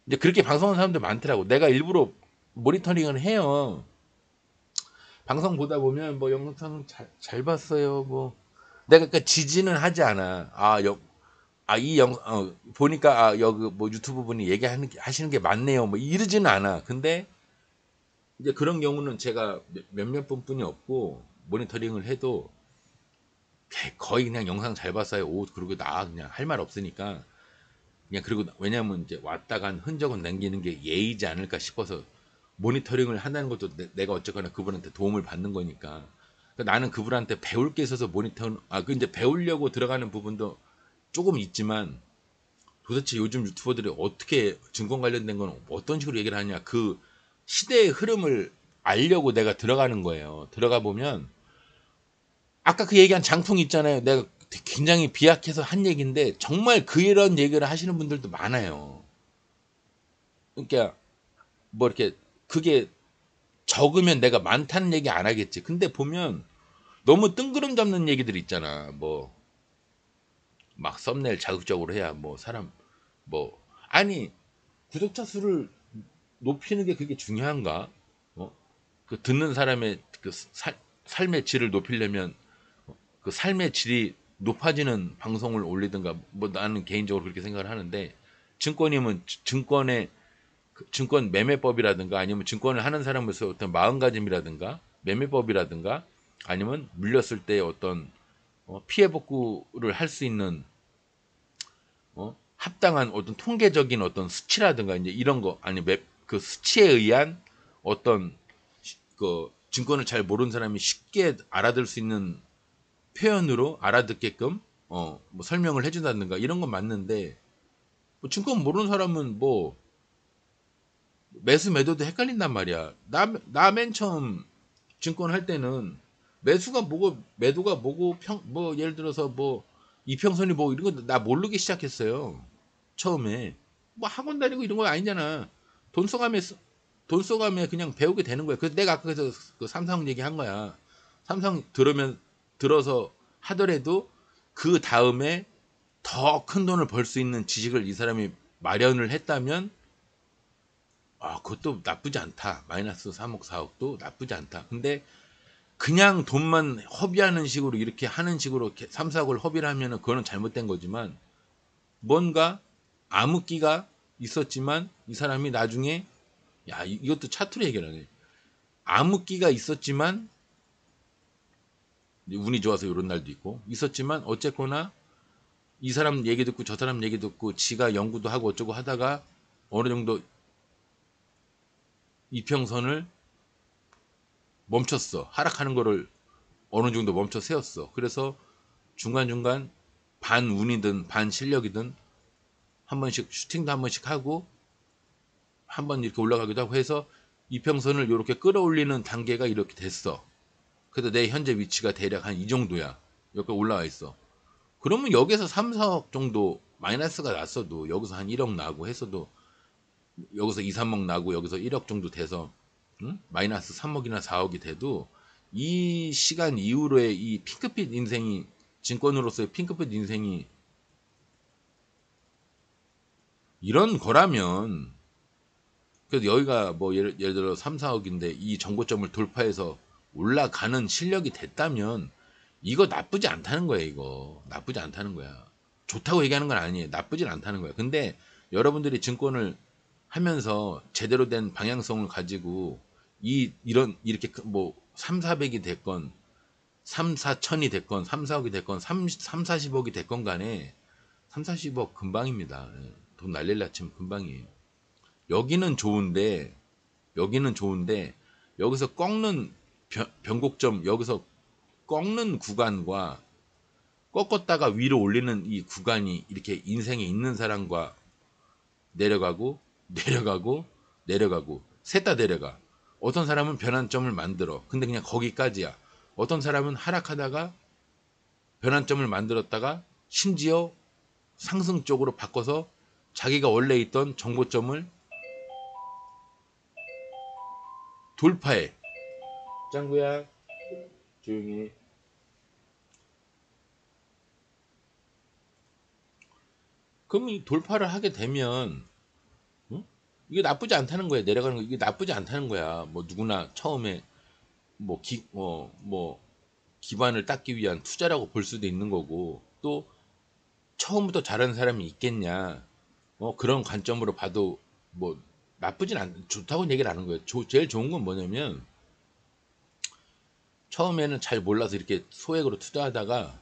Speaker 1: 이제 그렇게 방송하는 사람들 많더라고. 내가 일부러 모니터링을 해요. 방송 보다 보면 뭐 영상 잘 봤어요. 뭐 내가 그러니까 지지는 하지 않아. 보니까 여기 뭐 유튜브 분이 하시는 게 맞네요. 뭐 이러지는 않아. 근데 이제 그런 경우는 제가 몇몇 분뿐이 없고 모니터링을 해도 거의 그냥 영상 잘 봤어요. 오, 그러고 그냥 할 말 없으니까 그냥. 그리고 왜냐면 이제 왔다 간 흔적은 남기는 게 예의지 않을까 싶어서 모니터링을 한다는 것도 내가 어쨌거나 그분한테 도움을 받는 거니까. 그러니까 나는 그분한테 배울 게 있어서 그 이제 배우려고 들어가는 부분도 조금 있지만, 도대체 요즘 유튜버들이 어떻게 증권 관련된 건 어떤 식으로 얘기를 하냐, 그 시대의 흐름을 알려고 내가 들어가는 거예요. 들어가 보면 아까 그 얘기한 장풍 있잖아요. 내가 굉장히 비약해서 한 얘기인데 정말 그런 얘기를 하시는 분들도 많아요. 그러니까 뭐 이렇게 그게 적으면 내가 많다는 얘기 안 하겠지. 근데 보면 너무 뜬구름 잡는 얘기들 있잖아. 뭐 막 썸네일 자극적으로 해야 뭐 사람 뭐, 아니 구독자 수를 높이는 게 그게 중요한가? 어? 그 듣는 사람의 그 삶의 질을 높이려면 그 삶의 질이 높아지는 방송을 올리든가, 뭐 나는 개인적으로 그렇게 생각을 하는데, 증권이면 증권의 증권 매매법이라든가, 아니면 증권을 하는 사람으로서 어떤 마음가짐이라든가 매매법이라든가, 아니면 물렸을 때 어떤 피해 복구를 할 수 있는 합당한 어떤 통계적인 어떤 수치라든가 이제 이런 거, 아니 그 수치에 의한 어떤 그 증권을 잘 모르는 사람이 쉽게 알아들 수 있는 표현으로 알아듣게끔 뭐 설명을 해준다든가 이런 건 맞는데, 뭐 증권 모르는 사람은 뭐 매수 매도도 헷갈린단 말이야. 나 맨 처음 증권 할 때는 매수가 뭐고 매도가 뭐고 뭐 예를 들어서 뭐 이평선이 뭐 이런 거 나 모르기 시작했어요. 처음에 뭐 학원 다니고 이런 거 아니잖아. 돈 써가며 돈 써가며 그냥 배우게 되는 거야. 그래서 내가 아까 그래서 그 삼성 얘기한 거야. 삼성 들어서 하더라도 그 다음에 더 큰 돈을 벌 수 있는 지식을 이 사람이 마련을 했다면, 그것도 나쁘지 않다. 마이너스 3억 4억도 나쁘지 않다. 근데 그냥 돈만 허비하는 식으로 이렇게 하는 식으로 이렇게 3, 4억을 허비를 하면은 그거는 잘못된 거지만, 뭔가 암흑기가 있었지만 이 사람이 나중에, 야 이것도 차트로 해결하네. 암흑기가 있었지만 운이 좋아서 이런 날도 있고 있었지만, 어쨌거나 이 사람 얘기 듣고 저 사람 얘기 듣고 지가 연구도 하고 어쩌고 하다가 어느 정도 이평선을 멈췄어. 하락하는 거를 어느 정도 멈춰 세웠어. 그래서 중간중간 반 운이든 반 실력이든 한 번씩 슈팅도 한 번씩 하고 한 번 이렇게 올라가기도 하고 해서 이평선을 이렇게 끌어올리는 단계가 이렇게 됐어. 그래서 내 현재 위치가 대략 한 이 정도야. 여기 올라와 있어. 그러면 여기서 3, 4억 정도 마이너스가 났어도, 여기서 한 1억 나고 했어도, 여기서 2, 3억 나고 여기서 1억 정도 돼서 마이너스 3억이나 4억이 돼도, 이 시간 이후로의 이 핑크빛 인생이, 증권으로서의 핑크빛 인생이 이런 거라면, 그래서 여기가 뭐 예를 들어 3, 4억인데 이 정고점을 돌파해서 올라가는 실력이 됐다면 이거 나쁘지 않다는 거야. 이거 나쁘지 않다는 거야. 좋다고 얘기하는 건 아니에요. 나쁘진 않다는 거야. 근데 여러분들이 증권을 하면서 제대로 된 방향성을 가지고 이렇게 뭐 3, 400이 됐건 3, 4천이 됐건 3, 4억이 됐건 3, 40억이 됐건 간에 3, 40억 금방입니다. 돈 날릴라 치면 금방이에요. 여기는 좋은데 여기서 꺾는 변곡점, 여기서 꺾는 구간과 꺾었다가 위로 올리는 이 구간이 이렇게 인생에 있는 사람과 내려가고 내려가고 내려가고 셋 다 내려가. 어떤 사람은 변환점을 만들어. 근데 그냥 거기까지야. 어떤 사람은 하락하다가 변환점을 만들었다가 심지어 상승 쪽으로 바꿔서 자기가 원래 있던 정보점을 돌파해. 짱구야 조용히. 그럼 이 돌파를 하게 되면 응? 이게 나쁘지 않다는 거야. 내려가는 거 이게 나쁘지 않다는 거야. 뭐 누구나 처음에 뭐 기반을 닦기 위한 투자라고 볼 수도 있는 거고, 또 처음부터 잘하는 사람이 있겠냐, 그런 관점으로 봐도 뭐 나쁘진 않 좋다고 얘기를 하는 거예요. 제일 좋은 건 뭐냐면 처음에는 잘 몰라서 이렇게 소액으로 투자하다가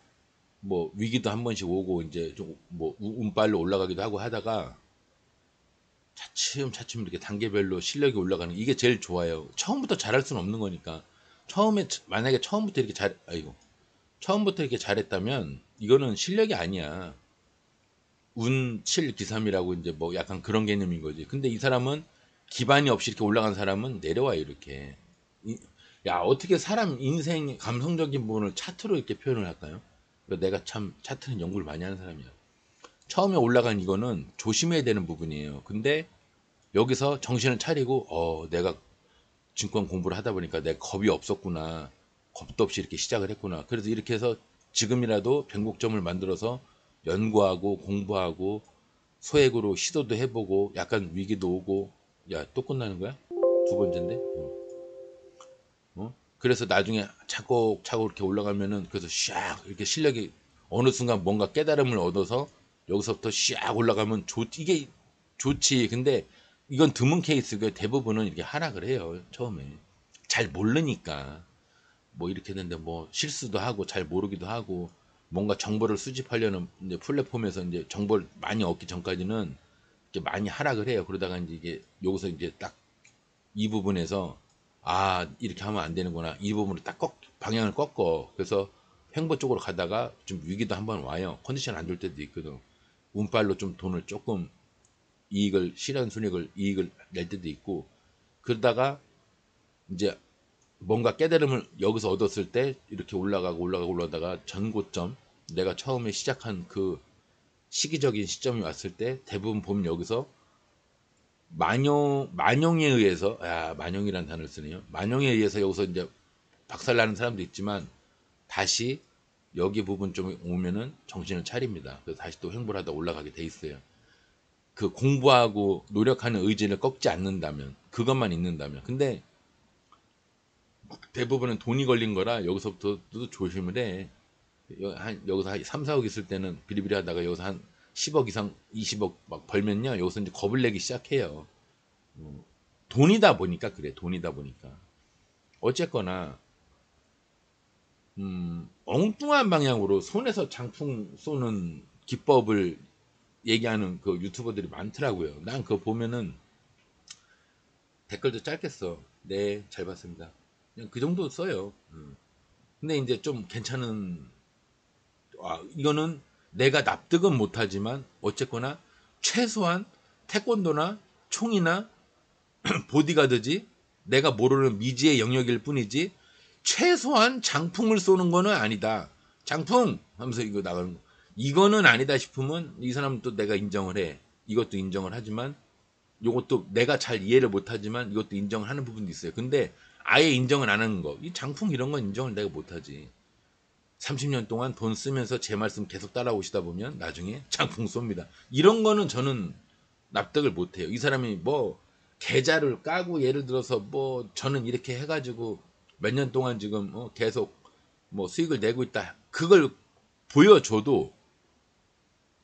Speaker 1: 뭐 위기도 한 번씩 오고 이제 좀 뭐 운빨로 올라가기도 하고 하다가 차츰차츰 이렇게 단계별로 실력이 올라가는 이게 제일 좋아요. 처음부터 잘할 수는 없는 거니까. 만약에 처음부터 이렇게 처음부터 이렇게 잘했다면 이거는 실력이 아니야. 운 7 기삼이라고 이제 뭐 약간 그런 개념인 거지. 근데 이 사람은 기반이 없이 이렇게 올라간 사람은 내려와요, 이렇게. 야, 어떻게 사람 인생 감성적인 부분을 차트로 이렇게 표현을 할까요? 내가 참 차트는 연구를 많이 하는 사람이야. 처음에 올라간 이거는 조심해야 되는 부분이에요. 근데 여기서 정신을 차리고 내가 증권 공부를 하다 보니까 내 겁이 없었구나. 겁도 없이 이렇게 시작을 했구나. 그래서 이렇게 해서 지금이라도 변곡점을 만들어서 연구하고 공부하고 소액으로 시도도 해보고 약간 위기도 오고. 야, 또 끝나는 거야? 두 번째인데? 그래서 나중에 차곡차곡 이렇게 올라가면은 그래서 샥 이렇게 실력이 어느 순간 뭔가 깨달음을 얻어서 여기서부터 샥 올라가면 이게 좋지. 근데 이건 드문 케이스고요. 대부분은 이렇게 하락을 해요. 처음에 잘 모르니까. 뭐 이렇게 됐는데 뭐 실수도 하고 잘 모르기도 하고, 뭔가 정보를 수집하려는 이제 플랫폼에서 이제 정보를 많이 얻기 전까지는 이렇게 많이 하락을 해요. 그러다가 이제 이게 여기서 이제 딱 이 부분에서 이렇게 하면 안 되는구나, 이 부분으로 딱 방향을 꺾어. 그래서 횡보 쪽으로 가다가 좀 위기도 한번 와요. 컨디션 안 좋을 때도 있거든. 운빨로 좀 돈을 조금 실현 순익을 이익을 낼 때도 있고. 그러다가 이제 뭔가 깨달음을 여기서 얻었을 때 이렇게 올라가다가 전고점, 내가 처음에 시작한 그 시기적인 시점이 왔을 때 대부분 보면 여기서 만용에 의해서, 만용이라는 단어를 쓰네요. 만용에 의해서 여기서 이제 박살나는 사람도 있지만 다시 여기 부분 좀 오면은 정신을 차립니다. 그래서 다시 또 횡보를 하다 올라가게 돼 있어요. 그 공부하고 노력하는 의지를 꺾지 않는다면, 그것만 있는다면. 근데 대부분은 돈이 걸린 거라 여기서부터도 조심을 해. 여기서 한 3, 4억 있을 때는 비리비리 하다가 여기서 한 10억 이상, 20억 막 벌면요, 여기서 이제 겁을 내기 시작해요. 돈이다 보니까 그래. 돈이다 보니까. 어쨌거나 엉뚱한 방향으로 손에서 장풍 쏘는 기법을 얘기하는 그 유튜버들이 많더라고요. 난 그거 보면은 댓글도 짧게 써. 네, 잘 봤습니다. 그냥 그 정도 써요. 근데 이제 좀 괜찮은, 이거는 내가 납득은 못하지만 어쨌거나 최소한 태권도나 총이나 보디가드지, 내가 모르는 미지의 영역일 뿐이지 최소한 장풍을 쏘는 거는 아니다. 장풍 하면서 이거 나가는 거, 이거는 아니다 싶으면 이 사람은 또 내가 인정을 해. 이것도 인정을 하지만 이것도 내가 잘 이해를 못하지만 이것도 인정을 하는 부분도 있어요. 근데 아예 인정을 안 하는 거, 이 장풍 이런 건 인정을 내가 못하지. 30년 동안 돈 쓰면서 제 말씀 계속 따라오시다 보면 나중에 장풍 쏩니다. 이런 거는 저는 납득을 못해요. 이 사람이 뭐 계좌를 까고 예를 들어서 뭐 저는 이렇게 해가지고 몇 년 동안 지금 계속 뭐 수익을 내고 있다, 그걸 보여줘도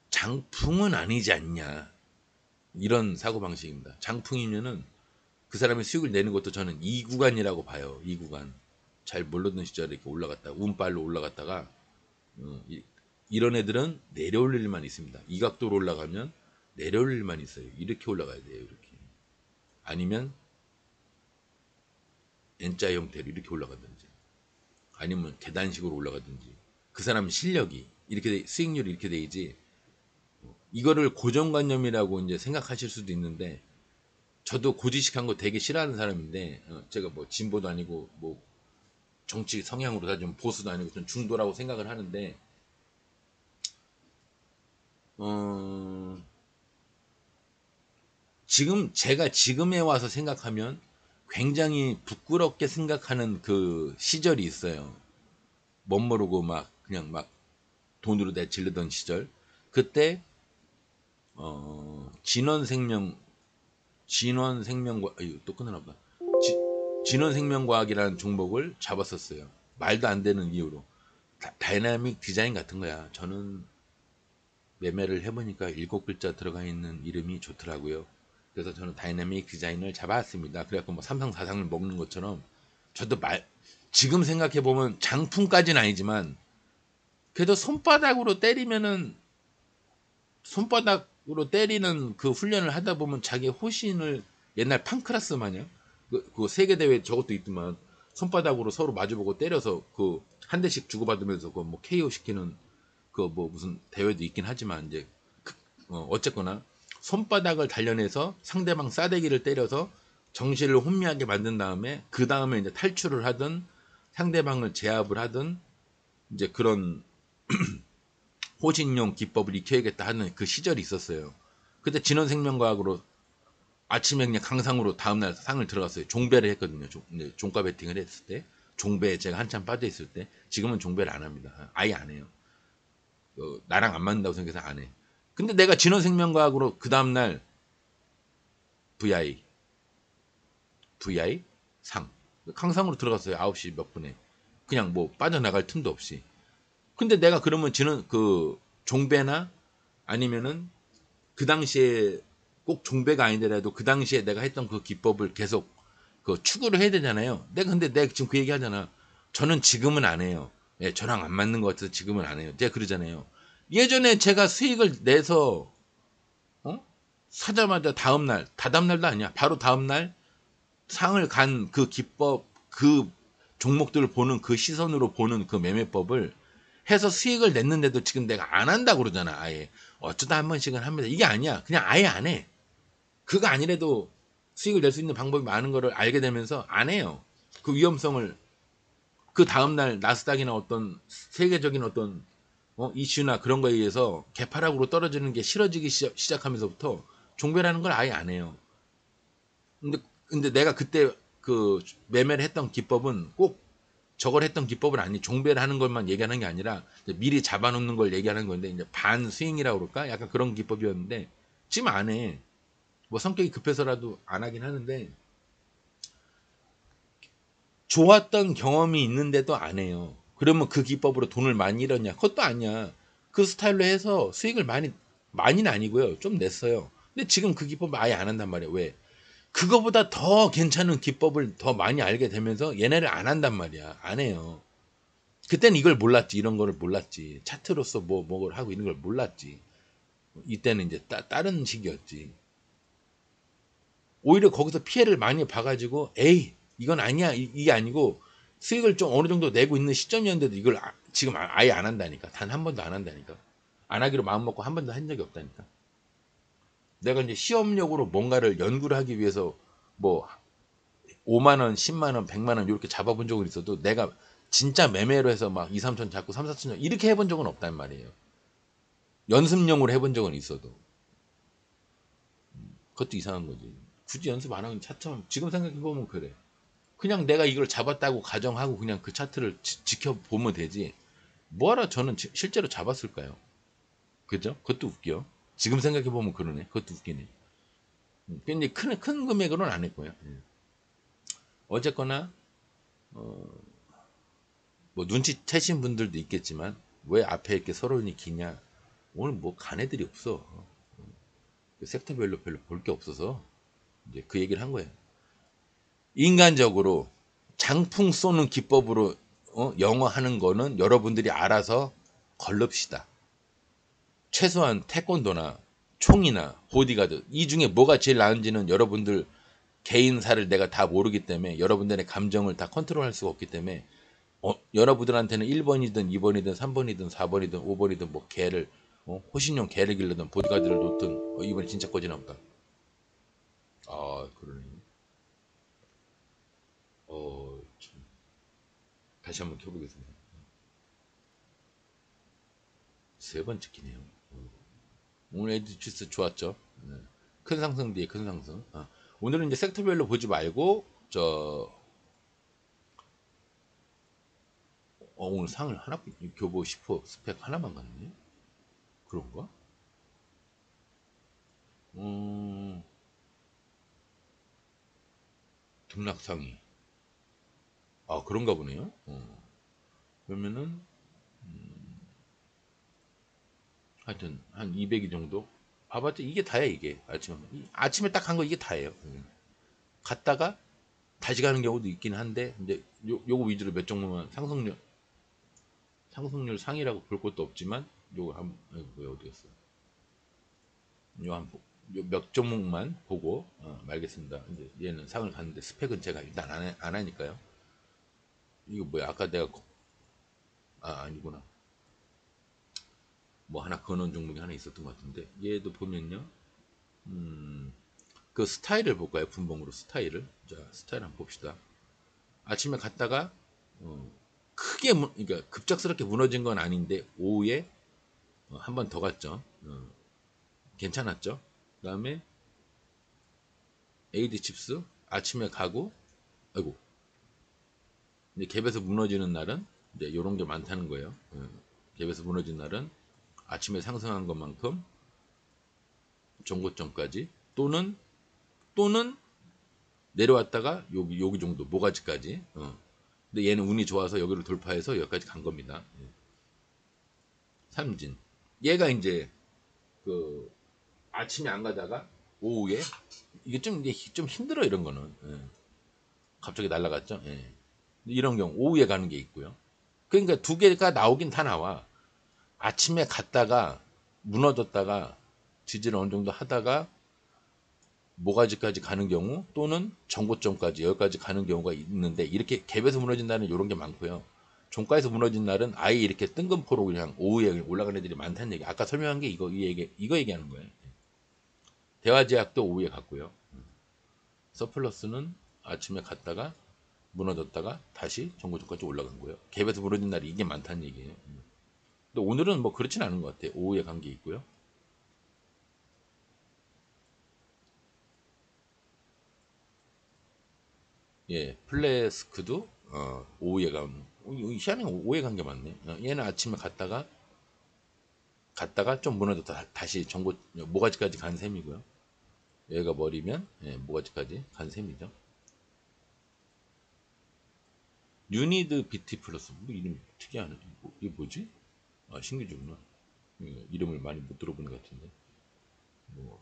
Speaker 1: 장풍은 아니지 않냐, 이런 사고방식입니다. 장풍이면은 그 사람이 수익을 내는 것도 저는 이 구간이라고 봐요. 이 구간. 잘 몰랐던 시절에 이렇게 운빨로 올라갔다가 이런 애들은 내려올 일만 있습니다. 이 각도로 올라가면 내려올 일만 있어요. 이렇게 올라가야 돼요. 이렇게. 아니면 N자 형태로 이렇게 올라가든지, 아니면 계단식으로 올라가든지. 그 사람 실력이 이렇게 수익률이 이렇게 돼야지. 이거를 고정관념이라고 이제 생각하실 수도 있는데, 저도 고지식한 거 되게 싫어하는 사람인데, 제가 뭐 진보도 아니고 뭐 정치 성향으로 따지면 보수도 아니고 좀 중도라고 생각을 하는데, 어, 제가 지금에 와서 생각하면 굉장히 부끄럽게 생각하는 그 시절이 있어요. 멋모르고 막 그냥 막 돈으로 내지르던 시절. 그때 진원생명과 또 끊어나 보다. 진원생명과학이라는 종목을 잡았었어요. 말도 안 되는 이유로. 다이나믹 디자인 같은 거야. 저는 매매를 해보니까 7글자 들어가 있는 이름이 좋더라고요. 그래서 저는 다이나믹 디자인을 잡아왔습니다. 그래갖고 뭐 삼성사상을 먹는 것처럼 저도 지금 생각해보면 장풍까지는 아니지만 그래도 손바닥으로 때리는 그 훈련을 하다 보면 자기 호신을 옛날 판크라스 마냥 그 세계대회 저것도 있더만 손바닥으로 서로 마주보고 때려서 그 한 대씩 주고받으면서 그 뭐 KO 시키는 그 뭐 무슨 대회도 있긴 하지만 이제 어쨌거나 손바닥을 단련해서 상대방 싸대기를 때려서 정신을 혼미하게 만든 다음에 그 다음에 이제 탈출을 하든 상대방을 제압을 하든 이제 그런 호신용 기법을 익혀야겠다 하는 그 시절이 있었어요. 그때 진원생명과학으로 아침에 그냥 강상으로 다음날 상을 들어갔어요. 종배를 했거든요. 종가 베팅을 했을 때. 종배에 제가 한참 빠져있을 때. 지금은 종배를 안 합니다. 아예 안 해요. 나랑 안 맞는다고 생각해서 안 해. 근데 내가 진원생명과학으로 그 다음날 VI 상 강상으로 들어갔어요. 9시 몇 분에. 그냥 뭐 빠져나갈 틈도 없이. 근데 내가 그러면 그 종배나 아니면은 그 당시에 꼭 종배가 아니더라도 그 당시에 내가 했던 그 기법을 계속 그 추구를 해야 되잖아요. 근데 내가 지금 그 얘기 하잖아. 저는 지금은 안 해요. 예, 저랑 안 맞는 것 같아서 지금은 안 해요. 제가 그러잖아요. 예전에 제가 수익을 내서 사자마자 다다음날도 아니야. 바로 다음날 상을 간 그 기법, 그 종목들을 보는 그 시선으로 보는 그 매매법을 해서 수익을 냈는데도 지금 내가 안 한다고 그러잖아. 아예. 어쩌다 한 번씩은 합니다. 이게 아니야. 그냥 아예 안 해. 그거 아니래도 수익을 낼 수 있는 방법이 많은 거를 알게 되면서 안 해요. 그 위험성을 그 다음날 나스닥이나 어떤 세계적인 어떤 이슈나 그런 거에 의해서 개파락으로 떨어지는 게 싫어지기 시작하면서부터 종배라는 걸 아예 안 해요. 근데 내가 그때 그 매매를 했던 기법은 꼭 저걸 했던 기법은 아니 종배를 하는 것만 얘기하는 게 아니라 미리 잡아놓는 걸 얘기하는 건데 이제 반 스윙이라고 그럴까? 약간 그런 기법이었는데 지금 안 해. 뭐 성격이 급해서라도 안 하긴 하는데 좋았던 경험이 있는데도 안 해요. 그러면 그 기법으로 돈을 많이 잃었냐? 그것도 아니야. 그 스타일로 해서 수익을 많이는 아니고요. 좀 냈어요. 근데 지금 그 기법을 아예 안 한단 말이야. 왜? 그거보다 더 괜찮은 기법을 더 많이 알게 되면서 얘네를 안 한단 말이야. 안 해요. 그때는 이걸 몰랐지. 이런 거를 몰랐지. 차트로서 뭐를 하고 있는 걸 몰랐지. 이때는 이제 다른 식이었지. 오히려 거기서 피해를 많이 봐가지고 에이 이건 아니야 이게 아니고 수익을 좀 어느 정도 내고 있는 시점이었는데도 이걸 지금 아예 안 한다니까. 단 한 번도 안 한다니까. 안 하기로 마음먹고 한 번도 한 적이 없다니까. 내가 이제 시험용으로 뭔가를 연구를 하기 위해서 뭐 5만 원, 10만 원, 100만 원 이렇게 잡아본 적은 있어도 내가 진짜 매매로 해서 막 2, 3천 잡고 3, 4천 이렇게 해본 적은 없단 말이에요. 연습용으로 해본 적은 있어도 그것도 이상한 거지. 굳이 연습 안 하면 차트만 지금 생각해보면 그래. 그냥 내가 이걸 잡았다고 가정하고 그냥 그 차트를 지켜보면 되지. 뭐하러 저는 실제로 잡았을까요? 그죠? 그것도 웃겨. 지금 생각해보면 그러네. 그것도 웃기네. 근데 큰 금액으로는 안 했고요. 어쨌거나 뭐 눈치채신 분들도 있겠지만 왜 앞에 이렇게 서론이 기냐. 오늘 뭐 간 애들이 없어. 그 섹터별로 별로 볼 게 없어서 이제 그 얘기를 한 거예요. 인간적으로 장풍 쏘는 기법으로 영어 하는 거는 여러분들이 알아서 걸릅시다. 최소한 태권도나 총이나 보디가드 이 중에 뭐가 제일 나은지는 여러분들 개인사를 내가 다 모르기 때문에 여러분들의 감정을 다 컨트롤할 수가 없기 때문에 여러분들한테는 1번이든 2번이든 3번이든 4번이든 5번이든 뭐 개를 호신용 개를 길르든 보디가드를 놓든 이번에 진짜 꺼지나 보다. 아 그러네. 참. 다시 한번 켜보겠습니다. 세 번째 키네요. 오늘 에디치스 좋았죠? 네. 큰 상승 뒤에 큰 상승. 오늘은 이제 섹터별로 보지 말고 오늘 상을 하나 교보 10% 스펙 하나만 갔네. 그런가? 음, 등락상이. 그런가 보네요. 그러면은 하여튼 한 200이 정도. 봐봤자 이게 다야 이게. 아침에 딱 한 거 이게 다예요. 갔다가 다시 가는 경우도 있긴 한데 이제 요거 위주로 몇 종목만 상승률 상이라고 볼 것도 없지만 요거 한 뭐야 어디 갔어? 요몇 종목만 보고 말겠습니다. 이제 얘는 상을 갔는데 스펙은 제가 일단 안 하니까요. 이거 뭐야? 아까 내가 아니구나. 뭐 하나 거는 종목이 하나 있었던 것 같은데 얘도 보면요. 그 스타일을 볼까요? 분봉으로 스타일을. 자, 스타일 한번 봅시다. 아침에 갔다가 크게 그러니까 급작스럽게 무너진 건 아닌데 오후에 한 번 더 갔죠. 괜찮았죠. 그다음에 AD 칩스 아침에 가고 아이고 이제 갭에서 무너지는 날은 이제 이런 게 많다는 거예요. 갭에서 무너진 날은 아침에 상승한 것만큼 정고점까지 또는 내려왔다가 여기 정도 모가지까지. 근데 얘는 운이 좋아서 여기를 돌파해서 여기까지 간 겁니다. 삼진. 얘가 이제 그 아침에 안 가다가 오후에 이게 좀 힘들어 이런 거는. 갑자기 날아갔죠. 이런 경우 오후에 가는 게 있고요. 그러니까 두 개가 나오긴 다 나와. 아침에 갔다가 무너졌다가 지지를 어느 정도 하다가 모가지까지 가는 경우 또는 전고점까지 여기까지 가는 경우가 있는데 이렇게 갭에서 무너진 날은 이런 게 많고요. 종가에서 무너진 날은 아예 이렇게 뜬금포로 그냥 오후에 올라가는 애들이 많다는 얘기. 아까 설명한 게 이거 얘기하는 거예요. 대화제약도 오후에 갔고요. 서플러스는 아침에 갔다가 무너졌다가 다시 전고점까지 올라간 거예요. 갭에서 무너진 날이 이게 많다는 얘기예요. 근데 오늘은 뭐 그렇진 않은 것 같아요. 오후에 간 게 있고요. 예, 플래스크도 오후에 희한하게 오후에 간 게 많네. 얘는 아침에 갔다가 좀 무너졌다 다시 모가지까지 간 셈이고요. 얘가 머리면 모가지까지 간 셈이죠. 유니드 비티 플러스 뭐 이름 특이하네. 이게 뭐지? 신규주구나. 이름을 많이 못 들어보는 것 같은데. 뭐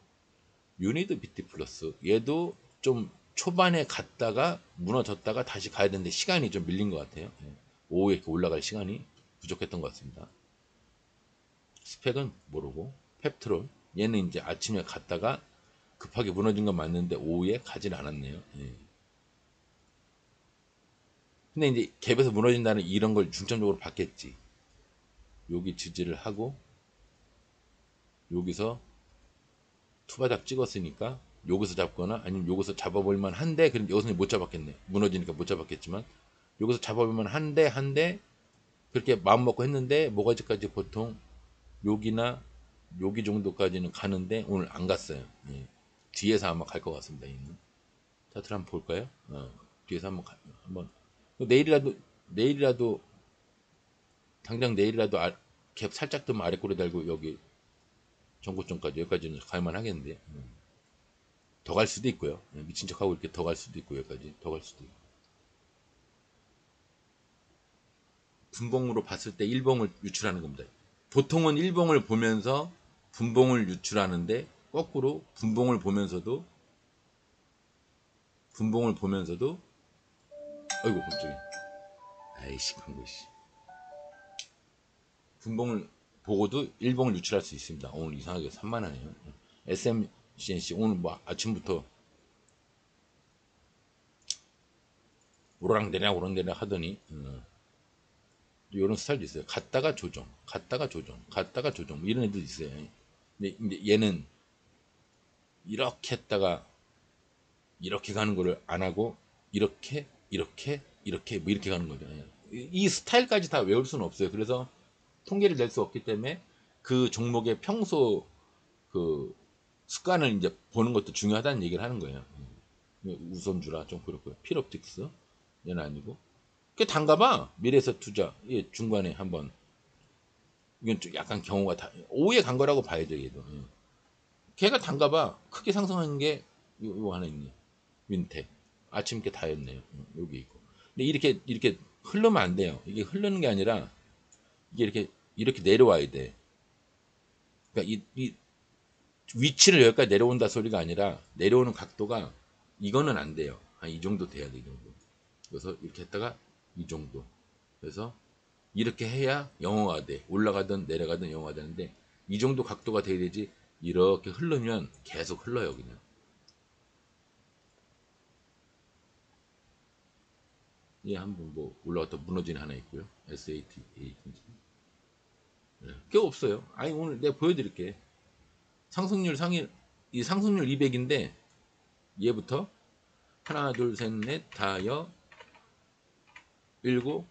Speaker 1: 유니드 비티 플러스 얘도 좀 초반에 갔다가 무너졌다가 다시 가야 되는데 시간이 좀 밀린 것 같아요. 오후에 이렇게 올라갈 시간이 부족했던 것 같습니다. 스펙은 모르고 펩트롤 얘는 이제 아침에 갔다가 급하게 무너진 건 맞는데 오후에 가진 않았네요. 근데 이제 갭에서 무너진다는 이런 걸 중점적으로 봤겠지. 여기 지지를 하고 여기서 투바닥 찍었으니까 여기서 잡거나 아니면 여기서 잡아볼만 한데 그런데 여기서는 못 잡았겠네. 무너지니까 못 잡았겠지만 여기서 잡아볼만 한데 그렇게 마음 먹고 했는데 모가지까지 보통 여기나 여기 정도까지는 가는데 오늘 안 갔어요. 뒤에서 아마 갈 것 같습니다. 얘는. 차트를 한번 볼까요? 뒤에서 한번 내일이라도 당장 내일이라도 갭 살짝 더 아래 꼬리 달고 여기 전고점까지 여기까지는 갈만 하겠는데 더 갈 수도 있고요. 미친 척하고 이렇게 더 갈 수도 있고 여기까지 더 갈 수도 있고. 분봉으로 봤을 때 일봉을 유출하는 겁니다. 보통은 일봉을 보면서 분봉을 유출하는데 거꾸로 분봉을 보면서도 아이고 깜짝이야. 아이씨 광고 씨. 분봉을 보고도 일봉을 유출할 수 있습니다. 오늘 이상하게 산만하네요. SMCNC 오늘 뭐 아침부터 오르락내리락 하더니 이런 스타일도 있어요. 갔다가 조정, 갔다가 조정 뭐 이런 애들 있어요. 근데 얘는 이렇게 했다가 이렇게 가는 거를 안 하고 이렇게 뭐 이렇게 가는 거죠. 이 스타일까지 다 외울 수는 없어요. 그래서 통계를 낼 수 없기 때문에 그 종목의 평소 그 습관을 이제 보는 것도 중요하다는 얘기를 하는 거예요. 우선주라 좀 그렇고요. 필옵틱스 얘는 아니고. 그 단가봐. 미래에셋 투자 예, 중간에 한번 이건 좀 약간 경우가 다 오해 간 거라고 봐야죠 얘도. 예. 걔가 단가봐 크게 상승한 게 요 하나 있네. 윈텍 아침께 다였네요. 여기 있고. 근데 이렇게 흐르면 안 돼요. 이게 흐르는 게 아니라 이게 이렇게 내려와야 돼. 그러니까 이 위치를 여기까지 내려온다 소리가 아니라 내려오는 각도가 이거는 안 돼요. 한 이 정도 돼야 돼, 이 정도. 그래서 이렇게 했다가 이 정도. 그래서 이렇게 해야 영어가 돼. 올라가든 내려가든 영어가 되는데 이 정도 각도가 돼야 되지. 이렇게 흐르면 계속 흘러요, 그냥. 예, 한번 뭐 올라갔다 무너진 하나 있고요. SAT. 네. 꽤 없어요. 아니 오늘 내가 보여드릴게. 상승률 상일 이 상승률 200인데 얘부터 하나 둘 셋 넷 다여 일곱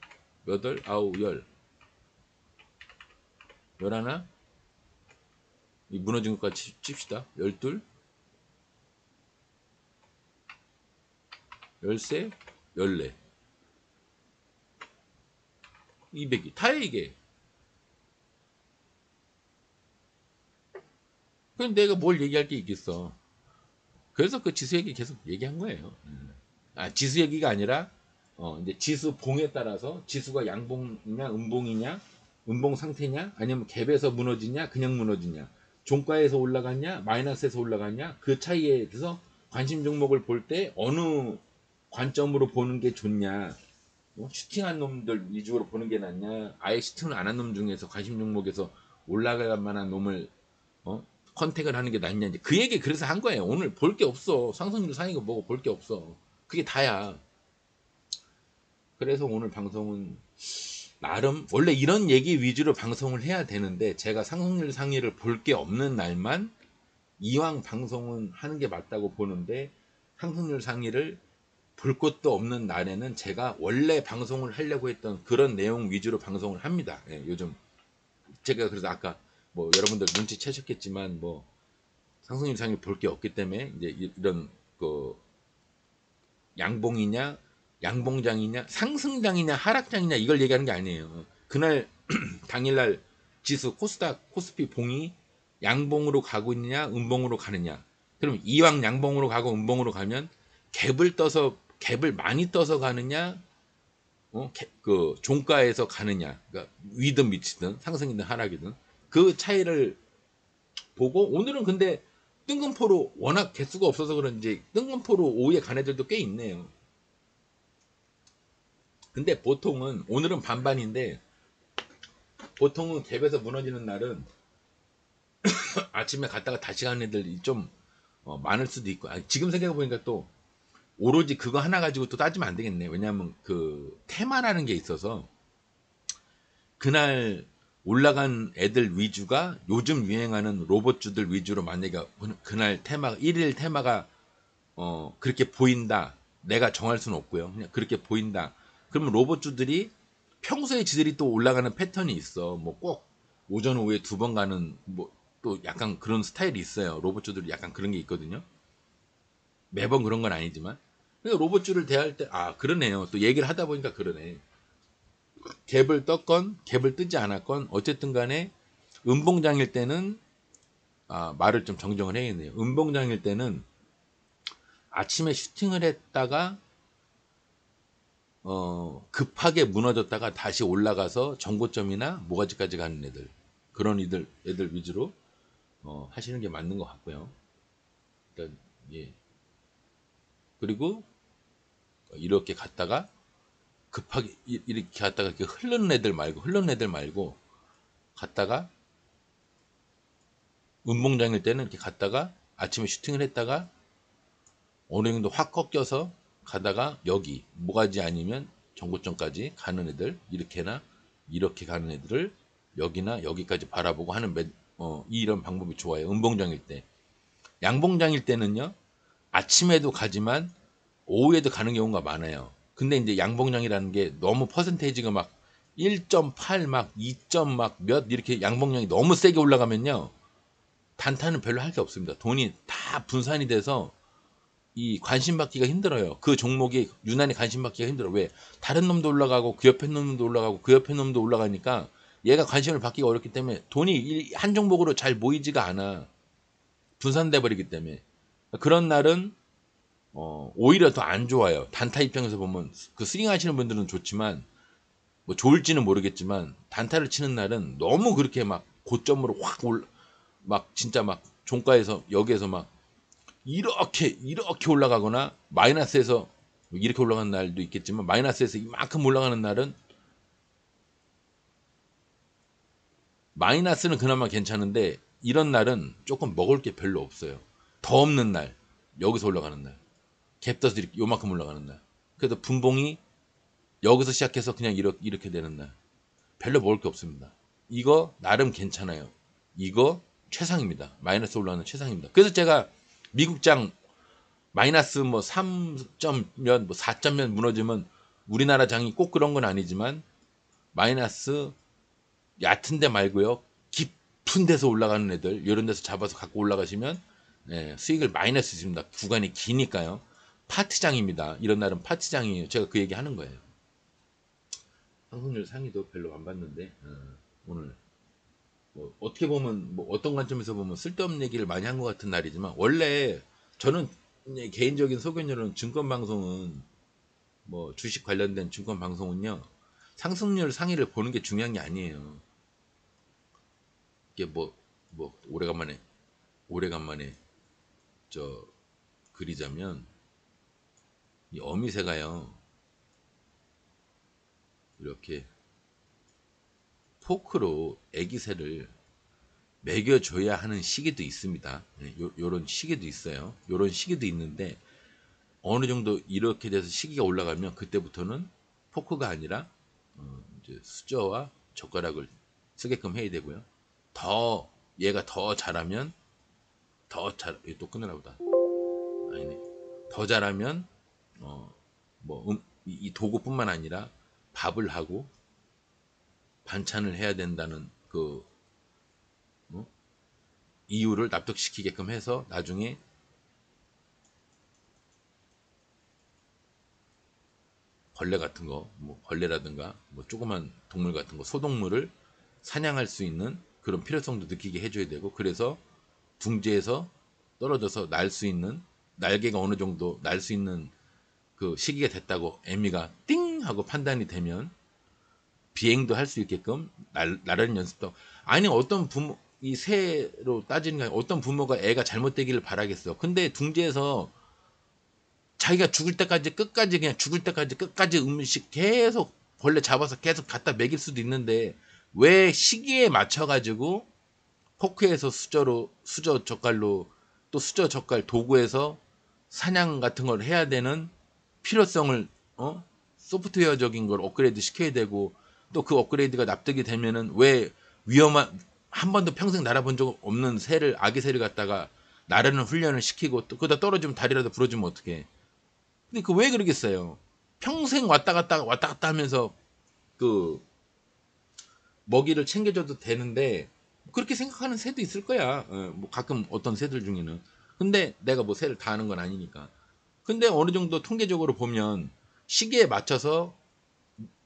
Speaker 1: 여덟 아홉 열 열하나 이 무너진 것까지 칩시다. 열둘 열세 열네 200이 다야 이게. 그럼 내가 뭘 얘기할 게 있겠어. 그래서 그 지수 얘기 계속 얘기한 거예요. 아 지수 얘기가 아니라 이제 지수 봉에 따라서 지수가 양봉이냐 음봉이냐 음봉 상태냐 아니면 갭에서 무너지냐 그냥 무너지냐 종가에서 올라갔냐 마이너스에서 올라갔냐 그 차이에 대해서 관심 종목을 볼 때 어느 관점으로 보는 게 좋냐 슈팅한 놈들 위주로 보는 게 낫냐 아예 슈팅을 안 한 놈 중에서 관심 종목에서 올라갈 만한 놈을 컨택을 하는 게 낫냐 이제 그 얘기 그래서 한 거예요. 오늘 볼 게 없어. 상승률 상위가 뭐고 볼 게 없어. 그게 다야. 그래서 오늘 방송은 나름 원래 이런 얘기 위주로 방송을 해야 되는데 제가 상승률 상위를 볼 게 없는 날만 이왕 방송은 하는 게 맞다고 보는데 상승률 상위를 볼 것도 없는 날에는 제가 원래 방송을 하려고 했던 그런 내용 위주로 방송을 합니다. 예, 요즘 제가 그래서 아까 뭐 여러분들 눈치채셨겠지만 뭐 상승률 상위 볼 게 없기 때문에 이제 이런 그 양봉이냐 양봉장이냐 상승장이냐 하락장이냐 이걸 얘기하는 게 아니에요. 그날 당일날 지수 코스닥 코스피 봉이 양봉으로 가고 있느냐 음봉으로 가느냐. 그럼 이왕 양봉으로 가고 음봉으로 가면 갭을 많이 떠서 가느냐 그 종가에서 가느냐 그러니까 위든 밑이든 상승이든 하락이든 그 차이를 보고 오늘은 근데 뜬금포로 워낙 개수가 없어서 그런지 뜬금포로 5에 간 애들도 꽤 있네요. 근데 보통은 오늘은 반반인데 보통은 갭에서 무너지는 날은 아침에 갔다가 다시 가는 애들이 좀 많을 수도 있고 지금 생각해보니까 또 오로지 그거 하나 가지고 또 따지면 안 되겠네. 왜냐하면 그 테마라는 게 있어서 그날 올라간 애들 위주가 요즘 유행하는 로봇주들 위주로 만약에 그날 테마가 1일 테마가 그렇게 보인다. 내가 정할 수는 없고요. 그냥 그렇게 보인다. 그러면 로봇주들이 평소에 지들이 또 올라가는 패턴이 있어. 뭐 꼭 오전 오후에 2번 가는 뭐 또 약간 그런 스타일이 있어요. 로봇주들이 약간 그런 게 있거든요. 매번 그런 건 아니지만. 그러니까 로봇주를 대할 때 그러네요. 또 얘기를 하다 보니까 그러네. 갭을 떴건 갭을 뜨지 않았건 어쨌든 간에 음봉장일 때는 말을 좀 정정을 해야겠네요. 음봉장일 때는 아침에 슈팅을 했다가 급하게 무너졌다가 다시 올라가서 정고점이나 모가지까지 가는 애들 그런 애들 위주로 하시는 게 맞는 것 같고요. 일단 예. 그리고 이렇게 갔다가 급하게 이렇게 갔다가 이렇게 흐르는 애들 말고 갔다가 음봉장일 때는 이렇게 갔다가 아침에 슈팅을 했다가 어느 정도 확 꺾여서 가다가 여기 모가지 아니면 정고점까지 가는 애들 이렇게나 이렇게 가는 애들을 여기나 여기까지 바라보고 하는 이런 방법이 좋아요. 음봉장일 때. 양봉장일 때는요. 아침에도 가지만 오후에도 가는 경우가 많아요. 근데 이제 양봉량이라는 게 너무 퍼센테이지가 막 1.8 막 2점 막 몇 이렇게 양봉량이 너무 세게 올라가면요. 단타는 별로 할 게 없습니다. 돈이 다 분산이 돼서 이 관심 받기가 힘들어요. 그 종목이 유난히 관심 받기가 힘들어. 왜? 다른 놈도 올라가고 그 옆에 놈도 올라가고 그 옆에 놈도 올라가니까 얘가 관심을 받기가 어렵기 때문에 돈이 한 종목으로 잘 모이지가 않아. 분산돼 버리기 때문에. 그런 날은 오히려 더 안 좋아요. 단타 입장에서 보면 그 스윙 하시는 분들은 좋지만 뭐 좋을지는 모르겠지만 단타를 치는 날은 너무 그렇게 막 고점으로 막 진짜 막 종가에서 여기에서 막 이렇게 올라가거나 마이너스에서 이렇게 올라가는 날도 있겠지만 마이너스에서 이만큼 올라가는 날은 마이너스는 그나마 괜찮은데 이런 날은 조금 먹을 게 별로 없어요. 더 없는 날 여기서 올라가는 날 갭 떠서 이렇게 요만큼 올라가는 날 그래도 분봉이 여기서 시작해서 그냥 이렇게 되는 날 별로 먹을 게 없습니다. 이거 나름 괜찮아요. 이거 최상입니다. 마이너스 올라가는 최상입니다. 그래서 제가 미국장 마이너스 뭐 3점 몇, 뭐 4점 몇 무너지면 우리나라 장이 꼭 그런 건 아니지만 마이너스 얕은 데 말고요. 깊은 데서 올라가는 애들 이런 데서 잡아서 갖고 올라가시면 수익을 많이 낼 수 있습니다. 구간이 기니까요. 파트장입니다. 이런 날은 파트장이에요. 제가 그 얘기 하는 거예요. 상승률 상위도 별로 안 봤는데 오늘 뭐 어떻게 보면 뭐 어떤 관점에서 보면 쓸데없는 얘기를 많이 한 것 같은 날이지만 원래 저는 개인적인 소견으로는 증권 방송은 뭐 주식 관련된 증권 방송은요 상승률 상위를 보는 게 중요한 게 아니에요. 이게 뭐 오래간만에 저 그리자면 이 어미새가요 이렇게 포크로 애기새를 먹여줘야 하는 시기도 있습니다. 요런 시기도 있어요. 요런 시기도 있는데 어느 정도 이렇게 돼서 시기가 올라가면 그때부터는 포크가 아니라 이제 수저와 젓가락을 쓰게끔 해야 되고요. 얘가 더 잘하면 또 끊으나 보다. 아니네. 더 잘하면 이 도구뿐만 아니라 밥을 하고 반찬을 해야 된다는 그 이유를 납득시키게끔 해서 나중에 벌레 같은 거, 뭐 벌레라든가 뭐 조그만 동물 같은 거, 소동물을 사냥할 수 있는 그런 필요성도 느끼게 해줘야 되고 그래서 둥지에서 떨어져서 날 수 있는 날개가 어느 정도 날 수 있는 그 시기가 됐다고 애미가 띵 하고 판단이 되면 비행도 할 수 있게끔 나라는 연습도 아니 어떤 부모 이 새로 따지는 게 어떤 부모가 애가 잘못되기를 바라겠어. 근데 둥지에서 자기가 죽을 때까지 끝까지 그냥 죽을 때까지 끝까지 음식 계속 벌레 잡아서 계속 갖다 먹일 수도 있는데 왜 시기에 맞춰 가지고 포크에서 수저 젓갈로 또 수저 젓갈 도구에서 사냥 같은 걸 해야 되는 필요성을 소프트웨어적인 걸 업그레이드 시켜야 되고 또 그 업그레이드가 납득이 되면은 왜 위험한 한 번도 평생 날아본 적 없는 새를 아기 새를 갖다가 나르는 훈련을 시키고 또 그러다 떨어지면 다리라도 부러지면 어떡해. 근데 그 왜 그러겠어요. 평생 왔다 갔다 하면서 그 먹이를 챙겨줘도 되는데 그렇게 생각하는 새도 있을 거야. 뭐 가끔 어떤 새들 중에는. 근데 내가 뭐 새를 다 하는 건 아니니까. 근데 어느 정도 통계적으로 보면 시기에 맞춰서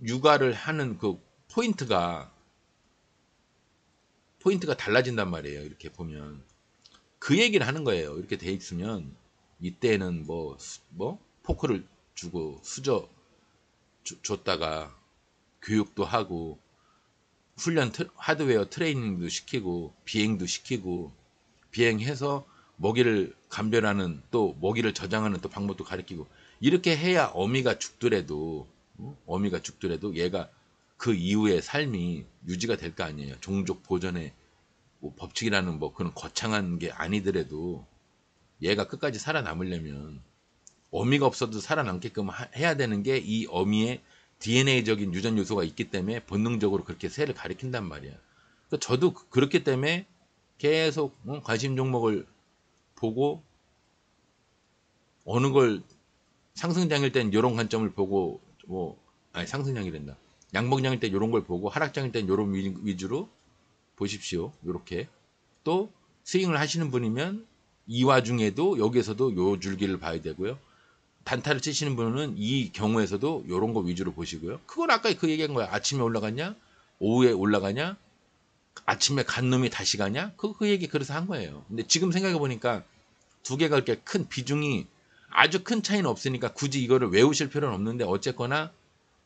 Speaker 1: 육아를 하는 그 포인트가 달라진단 말이에요. 이렇게 보면 그 얘기를 하는 거예요. 이렇게 돼 있으면 이때는 뭐 포크를 주고 수저 줬다가 교육도 하고 훈련 하드웨어 트레이닝도 시키고 비행도 시키고 비행해서 먹이를 감별하는 또 먹이를 저장하는 또 방법도 가르치고 이렇게 해야 어미가 죽더라도 얘가 그 이후의 삶이 유지가 될 거 아니에요. 종족 보존의 뭐 법칙이라는 뭐 그런 거창한 게 아니더라도 얘가 끝까지 살아남으려면 어미가 없어도 살아남게끔 해야 되는 게 이 어미의 DNA적인 유전 요소가 있기 때문에 본능적으로 그렇게 새를 가리킨단 말이야. 그러니까 저도 그렇기 때문에 계속 관심 종목을 보고 어느 걸 상승장일 땐 이런 관점을 보고 상승장이 된다. 양봉장일 때 이런 걸 보고 하락장일 땐 이런 위주로 보십시오. 이렇게 또 스윙을 하시는 분이면 이 와중에도 여기에서도 요 줄기를 봐야 되고요. 단타를 치시는 분은 이 경우에서도 요런 거 위주로 보시고요. 그걸 아까 그 얘기한 거야. 아침에 올라갔냐? 오후에 올라가냐? 아침에 간 놈이 다시 가냐? 그 얘기 그래서 한 거예요. 근데 지금 생각해 보니까 두 개가 그렇게 큰 비중이 아주 큰 차이는 없으니까 굳이 이거를 외우실 필요는 없는데 어쨌거나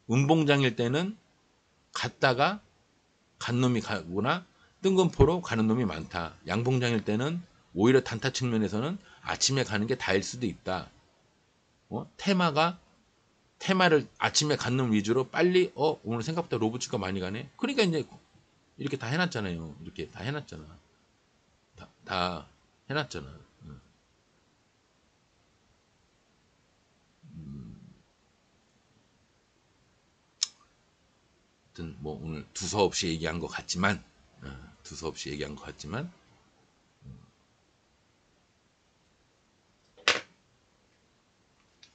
Speaker 1: 운봉장일 때는 갔다가 간 놈이 가거나 뜬금포로 가는 놈이 많다. 양봉장일 때는 오히려 단타 측면에서는 아침에 가는 게 다일 수도 있다. 테마를 아침에 간 놈 위주로 빨리 오늘 생각보다 로브츠가 많이 가네. 그러니까 이제 이렇게 다 해놨잖아요. 이렇게 다 해놨잖아. 다 해놨잖아. 하여튼 뭐 오늘 두서없이 얘기한 것 같지만 두서없이 얘기한 것 같지만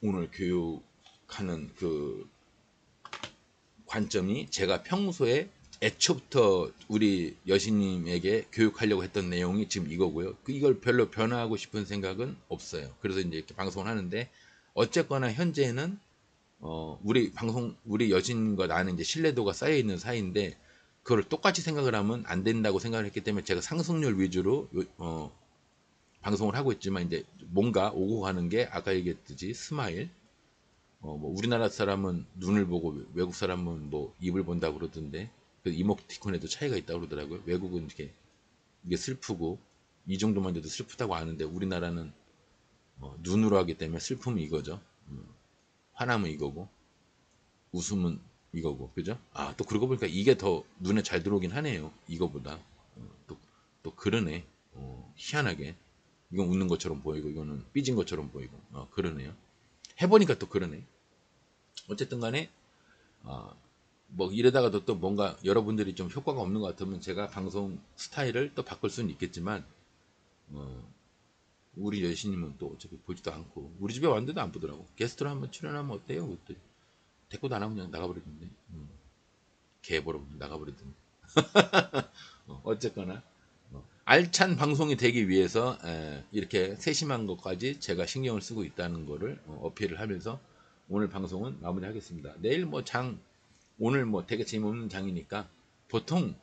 Speaker 1: 오늘 교육하는 그 관점이 제가 평소에 애초부터 우리 여신님에게 교육하려고 했던 내용이 지금 이거고요. 이걸 별로 변화하고 싶은 생각은 없어요. 그래서 이제 이렇게 방송을 하는데 어쨌거나 현재는 우리 여신과 나는 이제 신뢰도가 쌓여 있는 사이인데 그걸 똑같이 생각을 하면 안 된다고 생각을 했기 때문에 제가 상승률 위주로 방송을 하고 있지만 이제 뭔가 오고 가는 게 아까 얘기했듯이 스마일. 뭐 우리나라 사람은 눈을 보고 외국 사람은 뭐 입을 본다고 그러던데 그 이모티콘에도 차이가 있다고 그러더라고요. 외국은 이게 슬프고 이 정도만 돼도 슬프다고 아는데 우리나라는 눈으로 하기 때문에 슬픔이 이거죠. 화남은 이거고 웃음은 이거고 그죠? 아 또 그러고 보니까 이게 더 눈에 잘 들어오긴 하네요. 이거보다 또 그러네. 희한하게 이건 웃는 것처럼 보이고 이거는 삐진 것처럼 보이고 그러네요. 해보니까 또 그러네. 어쨌든 간에 뭐 이러다가도 또 뭔가 여러분들이 좀 효과가 없는 것 같으면 제가 방송 스타일을 또 바꿀 수는 있겠지만 우리 여신님은 또 어차피 보지도 않고 우리 집에 왔는데도 안 보더라고. 게스트로 한번 출연하면 어때요? 그때 대꾸도 안 하고 그냥 나가버리던데. 개 보러 나가버리던데. 어쨌거나 알찬 방송이 되기 위해서 이렇게 세심한 것까지 제가 신경을 쓰고 있다는 거를 어필을 하면서 오늘 방송은 마무리하겠습니다. 내일 오늘 뭐 되게 재미없는 장이니까 보통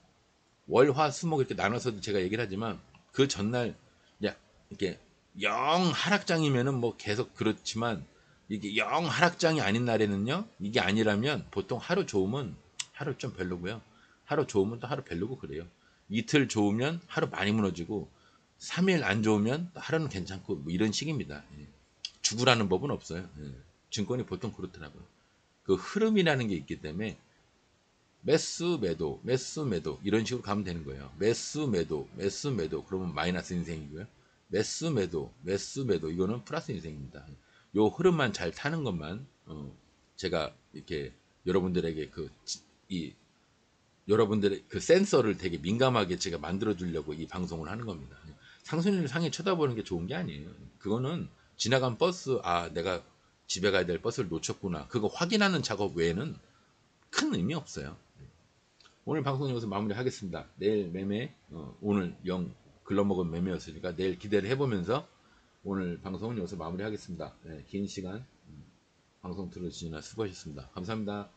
Speaker 1: 월, 화, 수, 목 이렇게 나눠서도 제가 얘기를 하지만 그 전날 이렇게 영 하락장이면은 뭐 계속 그렇지만 이게 영 하락장이 아닌 날에는요 이게 아니라면 보통 하루 좋으면 하루 좀 별로고요. 하루 좋으면 또 하루 별로고 그래요. 이틀 좋으면 하루 많이 무너지고 3일 안 좋으면 또 하루는 괜찮고 뭐 이런 식입니다. 죽으라는 법은 없어요. 증권이 보통 그렇더라고요. 그 흐름이라는 게 있기 때문에 매수 매도 매수 매도 이런 식으로 가면 되는 거예요. 매수 매도 매수 매도 그러면 마이너스 인생이고요. 매수 매도 매수 매도 이거는 플러스 인생입니다. 요 흐름만 잘 타는 것만 제가 이렇게 여러분들에게 여러분들의 그 센서를 되게 민감하게 제가 만들어 주려고 이 방송을 하는 겁니다. 상승률 상에 쳐다보는 게 좋은 게 아니에요. 그거는 지나간 버스 내가 집에 가야 될 버스를 놓쳤구나 그거 확인하는 작업 외에는 큰 의미 없어요. 오늘 방송 여기서 마무리하겠습니다. 내일 매매 오늘 글러먹은 매매였으니까 내일 기대를 해보면서 오늘 방송은 여기서 마무리하겠습니다. 긴 시간 방송 들어주시느라 수고하셨습니다. 감사합니다.